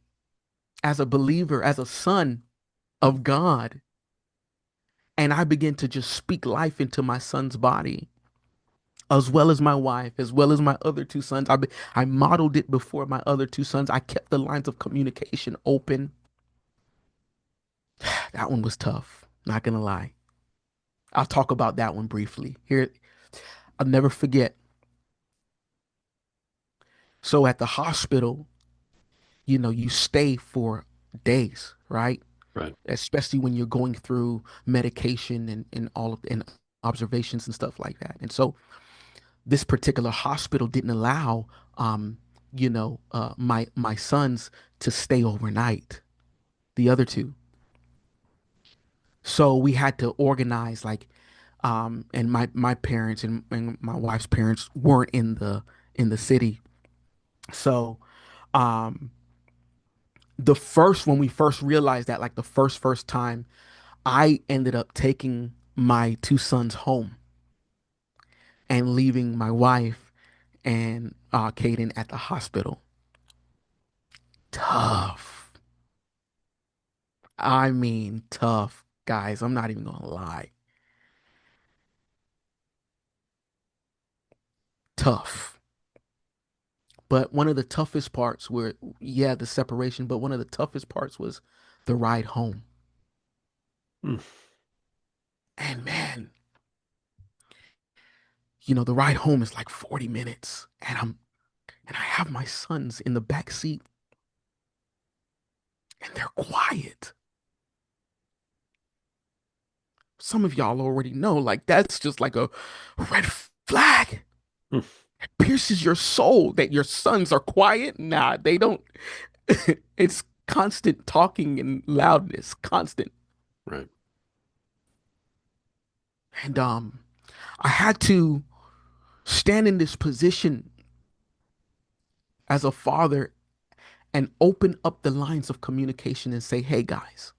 as a believer, as a son of God. And I began to just speak life into my son's body, as well as my wife, as well as my other two sons. I modeled it before my other two sons. I kept the lines of communication open. That one was tough, not gonna lie. I'll talk about that one briefly. Here, I'll never forget. So at the hospital, you stay for days, right? Right. especially when you're going through medication and all of and observations and stuff like that. And so this particular hospital didn't allow my sons to stay overnight, the other two. So we had to organize like and my parents and my wife's parents weren't in the city. So um the first when we first realized that, like the first time, I ended up taking my two sons home and leaving my wife and Caden at the hospital. Tough. I mean, tough, guys. I'm not even gonna lie. Tough. But one of the toughest parts were, yeah, the separation, but one of the toughest parts was the ride home. Mm. And man, the ride home is like 40 minutes. And I have my sons in the back seat and they're quiet. Some of y'all already know, like that's just like a red flag. Mm. It pierces your soul that your sons are quiet. Nah, they don't. It's constant talking and loudness, constant. Right. And I had to stand in this position as a father and open up the lines of communication and say, "Hey guys,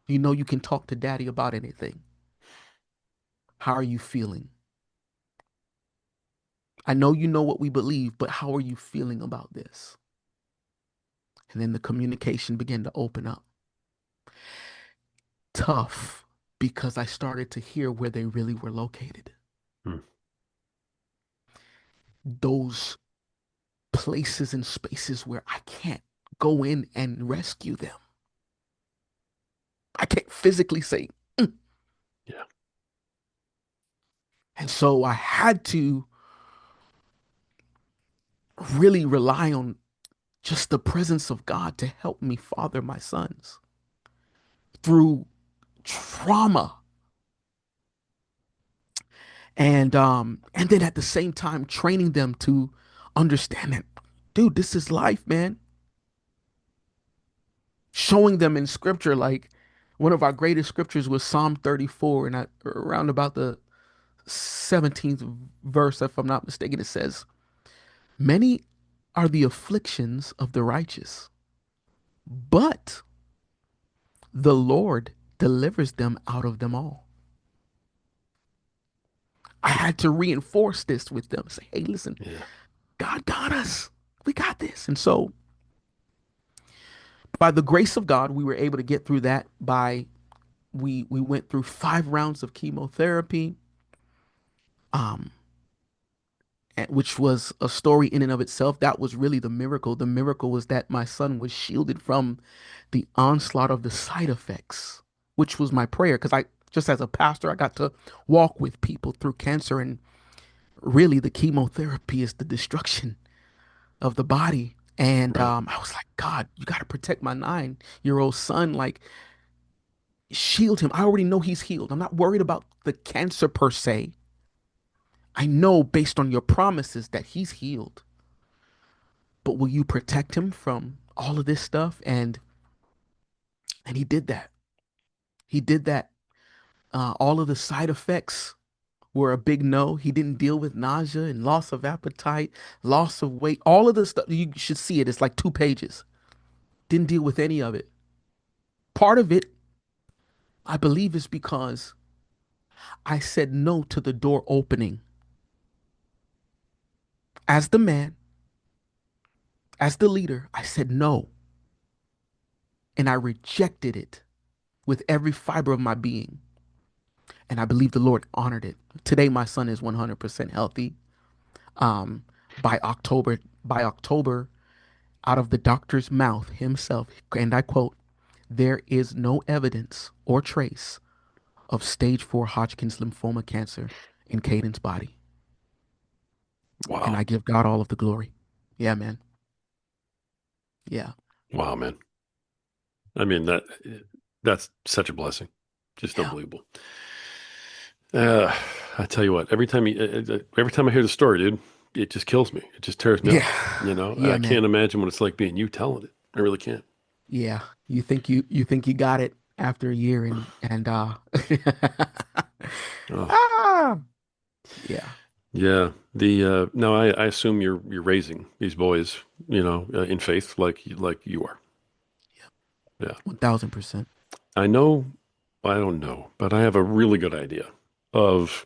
you can talk to daddy about anything. How are you feeling? I know you know what we believe, but how are you feeling about this?" And then the communication began to open up. Tough, because I started to hear where they really were located. Mm. Those places and spaces where I can't go in and rescue them. I can't physically say. "Mm." Yeah. And so I had to really rely on just the presence of God to help me father my sons through trauma. And then at the same time training them to understand that, dude, this is life, man. Showing them in scripture, like one of our greatest scriptures was Psalm 34, and around about the 17th verse, if I'm not mistaken, it says, "Many are the afflictions of the righteous, but the Lord delivers them out of them all." I had to reinforce this with them. Say, hey, listen, Yeah. God got us. We got this. And so, by the grace of God, we were able to get through that. We went through 5 rounds of chemotherapy, um, which was a story in and of itself. That was really the miracle. The miracle was that my son was shielded from the onslaught of the side effects, which was my prayer. Because just as a pastor, I got to walk with people through cancer, and really the chemotherapy is the destruction of the body. And Right. I was like, God, you got to protect my 9-year old son. Like, shield him. I already know he's healed. I'm not worried about the cancer per se. I know based on your promises that he's healed. But will you protect him from all of this stuff? And he did that. He did that. All of the side effects were a big no. He didn't deal with nausea and loss of appetite, loss of weight, all of the stuff. You should see it. It's like 2 pages. Didn't deal with any of it. Part of it, I believe, is because I said no to the door opening. As the man, as the leader, I said no. And I rejected it with every fiber of my being. And I believe the Lord honored it. Today, my son is 100% healthy. Um, by October, out of the doctor's mouth himself, and I quote, "There is no evidence or trace of stage 4 Hodgkin's lymphoma cancer in Caden's body." And Wow. I give God all of the glory. Yeah, man. Yeah. Wow, man. I mean that. That's such a blessing. Just Yeah. unbelievable. Uh, I tell you what, every time I hear the story, dude, it just kills me. It just tears me up. Yeah. You know, Yeah, I man. can't imagine what it's like being you telling it. I really can't. Yeah. You think you got it after a year and Oh, ah yeah. yeah. The no, I assume you're raising these boys, in faith like you are. Yeah. Yeah. 1000%. I know, I don't know, but I have a really good idea of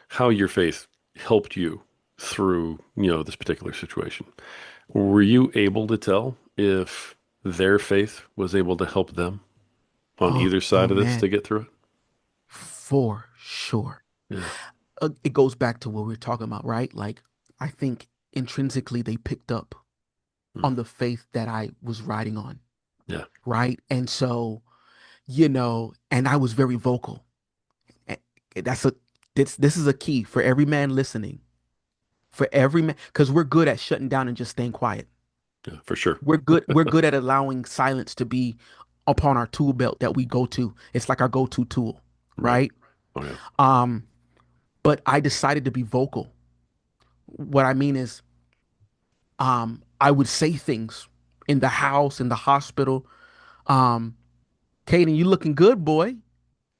how your faith helped you through, this particular situation. Were you able to tell if their faith was able to help them on Oh, either oh side of this man. to get through it? For sure. Yeah. It goes back to what we were talking about, right? Like, I think intrinsically they picked up Mm. on the faith that I was riding on, Yeah. right? And so, and I was very vocal. And That's a this is a key for every man listening, for every man, because we're good at shutting down and just staying quiet. Yeah, for sure. We're good at allowing silence to be upon our tool belt that we go to. It's like our go-to tool, Right. right? Oh, yeah. Um, but I decided to be vocal. What I mean is, I would say things in the house, in the hospital. Um, Caden, you looking good, boy.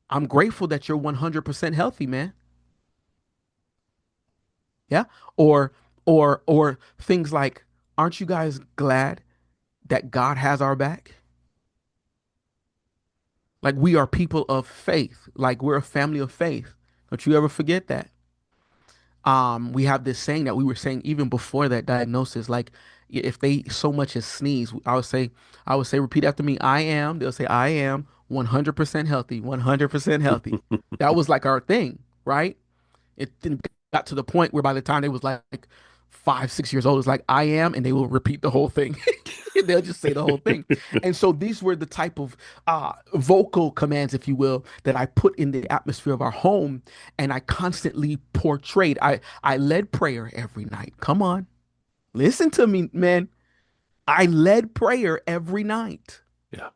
I'm grateful that you're 100% healthy, man. Yeah. Or, or things like, aren't you guys glad that God has our back? Like we are people of faith. Like we're a family of faith. Don't you ever forget that. We have this saying that we were saying even before that diagnosis, like if they so much as sneeze, I would say, repeat after me, I am. They'll say, I am 100% healthy, 100% healthy. That was like our thing, right? It then got to the point where by the time they was like 5, 6 years old, it's like I am, and they will repeat the whole thing. They'll just say the whole thing. And so these were the type of vocal commands, if you will, that I put in the atmosphere of our home, and I constantly portrayed. I led prayer every night. Come on, listen to me, man. I led prayer every night. Yeah.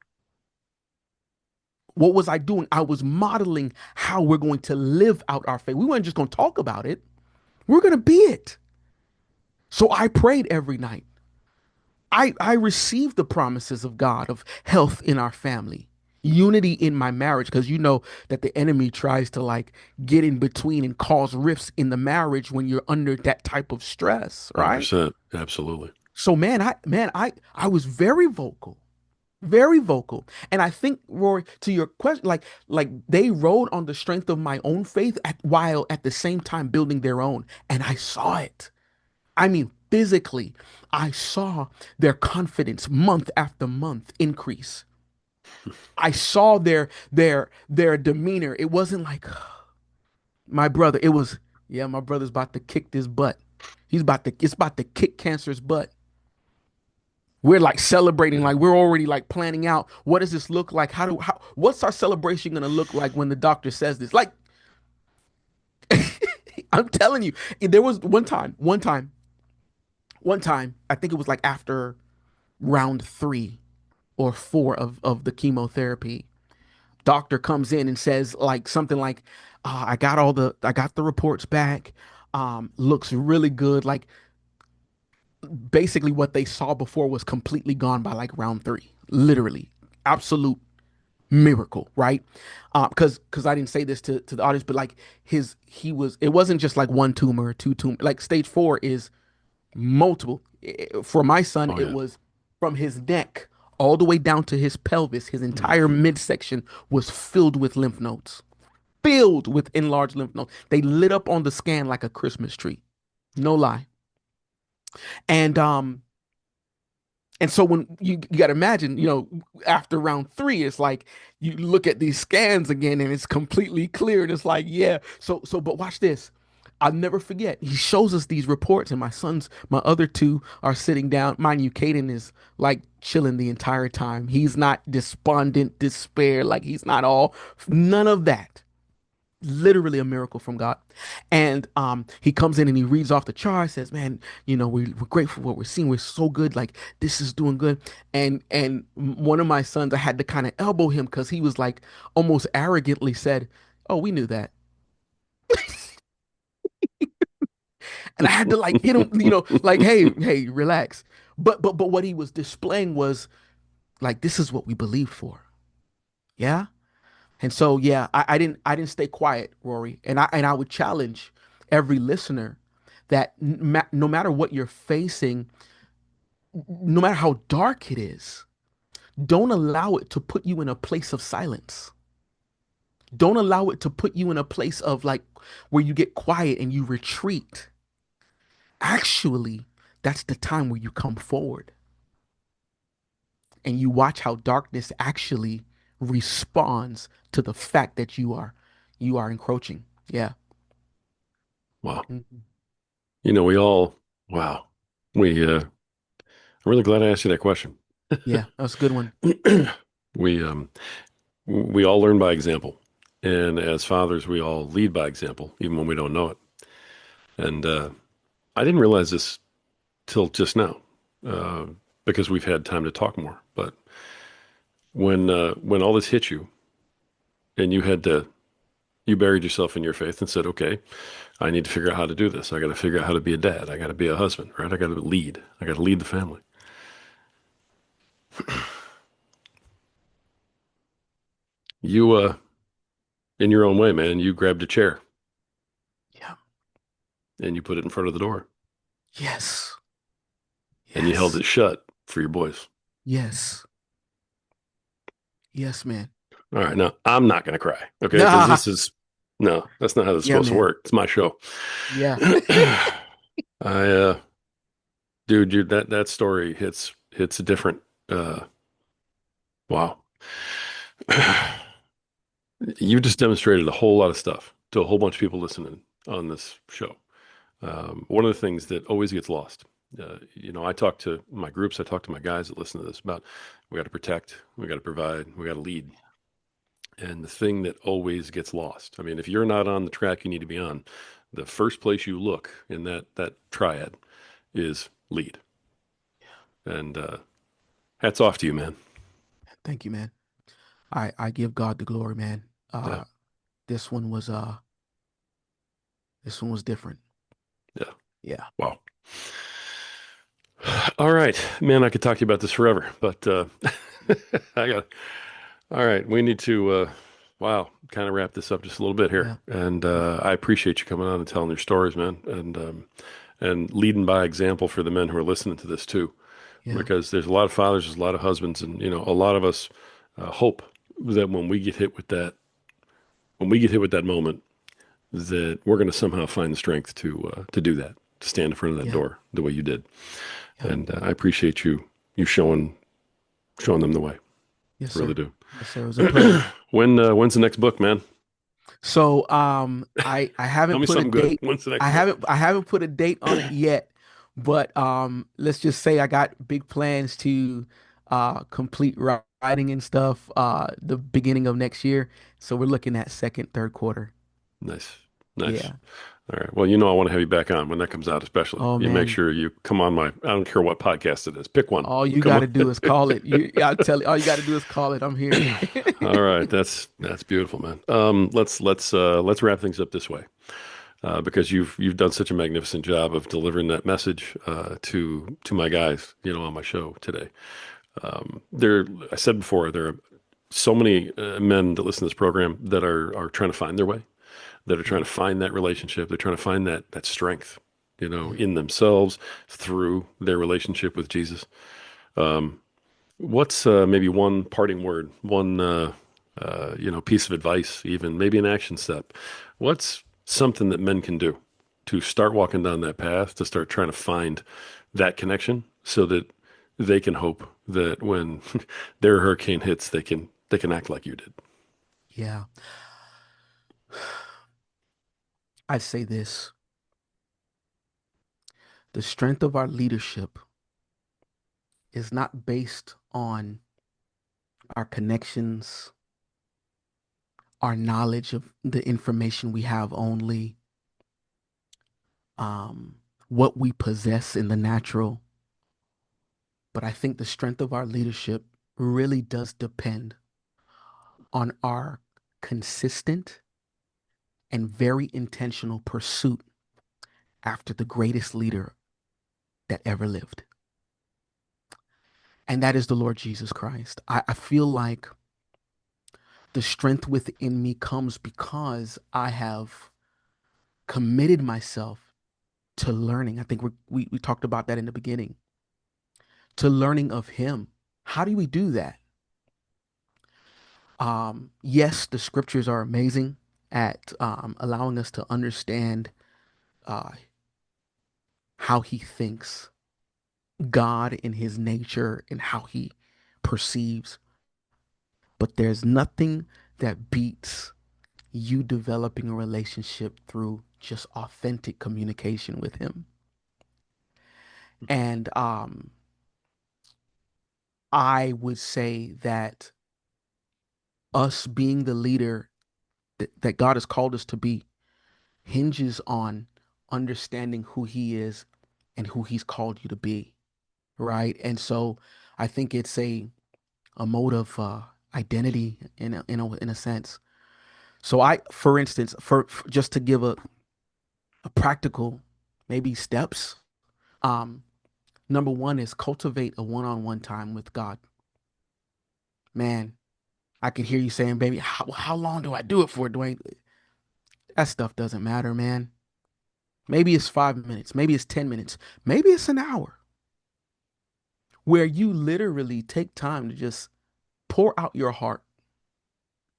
What was I doing? I was modeling how we're going to live out our faith. We weren't just going to talk about it. We're going to be it. So I prayed every night. I received the promises of God of health in our family, unity in my marriage, because you know that the enemy tries to like get in between and cause rifts in the marriage when you're under that type of stress, right? 100%. Absolutely. So man, I was very vocal, very vocal. And I think, Rory, to your question, like they rode on the strength of my own faith while at the same time building their own. And I saw it. I mean, physically, I saw their confidence month after month increase. I saw their demeanor. It wasn't like my brother. It was, yeah, my brother's about to kick this butt. It's about to kick cancer's butt. We're like celebrating, Yeah. like we're already like planning out what does this look like? What's our celebration gonna look like when the doctor says this? Like, I'm telling you, there was one time, I think it was like after round 3 or 4 of the chemotherapy. Doctor comes in and says like something like, I got the reports back. Looks really good. Like basically what they saw before was completely gone by like round 3. Literally, absolute miracle, right? Because I didn't say this to the audience, but like it wasn't just like one tumor or two tumor. Like stage 4 is multiple. For my son, Oh, it yeah. was from his neck all the way down to his pelvis. His entire Hmm. midsection was filled with lymph nodes, filled with enlarged lymph nodes. They lit up on the scan like a Christmas tree. No lie. And so when you got to imagine, after round 3, it's like you look at these scans again and it's completely clear. And it's like, yeah. But watch this. I'll never forget. He shows us these reports, and my other two are sitting down. Mind you, Caden is like chilling the entire time. He's not despondent, despair, like he's not all, none of that. literally a miracle from God. And he comes in and he reads off the chart, says, "Man, we're grateful for what we're seeing. We're so good. Like this is doing good." And one of my sons, I had to kind of elbow him because he was like almost arrogantly said, "Oh, we knew that." And I had to like hit him, like, hey, relax. But what he was displaying was like, this is what we believed for. Yeah. And so yeah, I didn't stay quiet, Rory. And I would challenge every listener that no matter what you're facing, no matter how dark it is, don't allow it to put you in a place of silence. Don't allow it to put you in a place of like where you get quiet and you retreat. Actually, that's the time where you come forward and you watch how darkness actually responds to the fact that you are encroaching. Yeah. Wow. Mhm. We all, wow. I'm really glad I asked you that question. Yeah, that's a good one. we, um, we all learn by example. And as fathers, we all lead by example, even when we don't know it. And I didn't realize this till just now, uh, because we've had time to talk more. But when all this hit you, and you buried yourself in your faith and said, "Okay, I need to figure out how to do this. I got to figure out how to be a dad. I got to be a husband, right? I got to lead. I got to lead the family." You, in your own way, man, you grabbed a chair Yeah. and you put it in front of the door Yes. and you held Yes. it shut for your boys. Yes. Yes, man. All right, now I'm not going to cry, okay? Because Nah. this is no, that's not how this is Yeah, supposed to man. work. It's my show. Yeah. I, dude, that story hits a different. Uh, wow, you just demonstrated a whole lot of stuff to a whole bunch of people listening on this show. One of the things that always gets lost, I talk to my groups, I talk to my guys that listen to this about we got to protect, we got to provide, we got to lead. And the thing that always gets lost, I mean, if you're not on the track you need to be on, the first place you look in that triad is lead. And hats off to you, man. Thank you, man. I give God the glory, man. Yeah, This one was this one was different. yeah. Yeah. Wow. All right, man, I could talk to you about this forever, but I got. All right, we need to, wow, kind of wrap this up just a little bit here. Yeah. And Yeah. I appreciate you coming on and telling your stories, man, and leading by example for the men who are listening to this too, Yeah. because there's a lot of fathers, there's a lot of husbands, and a lot of us hope that when we get hit with that moment, that we're going to somehow find the strength to do that, to stand in front of that Yeah. door the way you did. Yeah. And I appreciate you showing them the way. Yes, I really sir. do. Yes, sir. It was a pleasure. When's the next book, man? So I Tell haven't me put a something good. date. When's the next I book? haven't I haven't put a date on it yet, but let's just say I got big plans to complete writing and stuff the beginning of next year. So we're looking at second, third quarter. Nice. Nice. Yeah. All right. Well, I want to have you back on when that comes out, especially. Oh You make man. sure you come on I don't care what podcast it is. Pick one. All you Come got on. to do is call it. I'll tell you. All you got to do is call it. I'm here. All right. That's beautiful, man. Let's wrap things up this way. Because you've done such a magnificent job of delivering that message to my guys, on my show today. I said before, there are so many men that listen to this program that are trying to find their way, that are trying Yeah. to find that relationship. They're trying to find that strength, Yeah. in themselves through their relationship with Jesus. What's maybe one parting word, one piece of advice, even maybe an action step? What's something that men can do to start walking down that path, to start trying to find that connection, so that they can hope that when their hurricane hits, they can act like you did. Yeah. I'd say this. The strength of our leadership is not based on our connections, our knowledge of the information we have only, um, what we possess in the natural. But I think the strength of our leadership really does depend on our consistent and very intentional pursuit after the greatest leader that ever lived. And that is the Lord Jesus Christ. I feel like the strength within me comes because I have committed myself to learning. I think we talked about that in the beginning, to learning of Him. How do we do that? Yes, the scriptures are amazing at allowing us to understand uh, how He thinks, God in His nature, and how He perceives. But there's nothing that beats you developing a relationship through just authentic communication with Him. And I would say that us being the leader that God has called us to be hinges on understanding who He is and who He's called you to be, right? And so I think it's a mode of identity in a sense. So for instance, for just to give a practical maybe steps, um, number one is cultivate a one-on-one time with God. Man, I could hear you saying, baby, how long do I do it for, Dwayne? That stuff doesn't matter, man. Maybe it's 5 minutes, maybe it's 10 minutes, maybe it's an hour where you literally take time to just pour out your heart.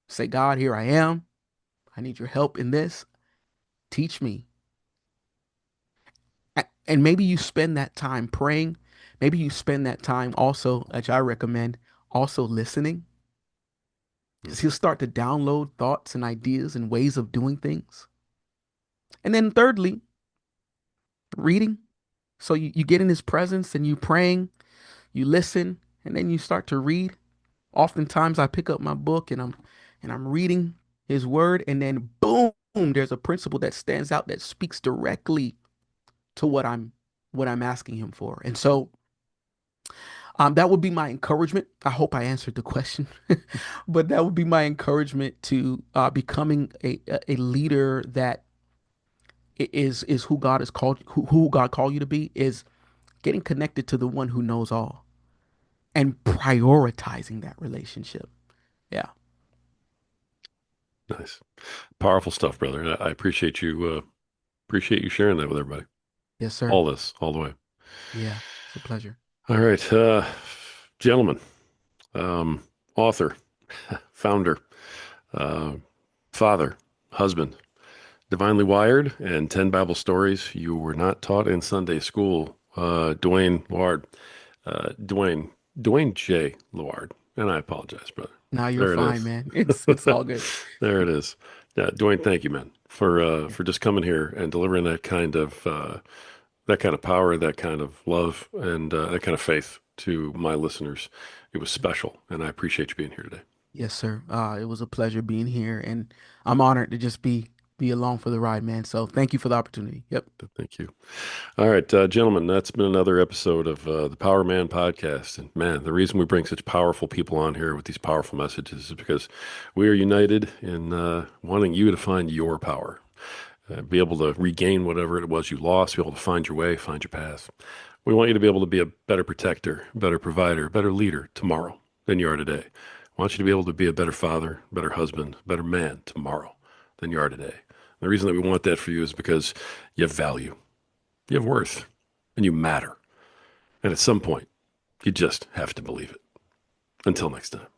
Say, God, here I am. I need your help in this. Teach me. And maybe you spend that time praying. Maybe you spend that time also, which I recommend, also listening, because he'll start to download thoughts and ideas and ways of doing things. And then thirdly, reading. So you get in his presence and you praying, you listen, and then you start to read. Oftentimes I pick up my book and I'm reading his word, and then boom, there's a principle that stands out that speaks directly to what I'm asking him for. And so that would be my encouragement. I hope I answered the question, but that would be my encouragement to becoming a leader that is who God has called, who God called you to be, is getting connected to the one who knows all and prioritizing that relationship. Yeah. Nice. Powerful stuff, brother. I appreciate you sharing that with everybody. Yes, sir. All this, all the way. Yeah. It's a pleasure. All right, gentlemen, um, author, founder, uh, father, husband, divinely wired, and 10 Bible stories you were not taught in Sunday school. Dwayne Louard, Dwayne, Dwayne J. Louard, and I apologize, brother. Now you're There it fine, is. man. It's all good. There it is. Dwayne, thank you, man, for just coming here and delivering that kind of power, that kind of love, and that kind of faith to my listeners. It was special, and I appreciate you being here today. Yes, sir. It was a pleasure being here, and I'm honored to just be along for the ride, man. So thank you for the opportunity. Yep. Thank you. All right, gentlemen, that's been another episode of the Power Man podcast. And man, the reason we bring such powerful people on here with these powerful messages is because we are united in wanting you to find your power, be able to regain whatever it was you lost, be able to find your way, find your path. We want you to be able to be a better protector, better provider, better leader tomorrow than you are today. I want you to be able to be a better father, better husband, better man tomorrow than you are today. The reason that we want that for you is because you have value, you have worth, and you matter. And at some point, you just have to believe it. Until next time.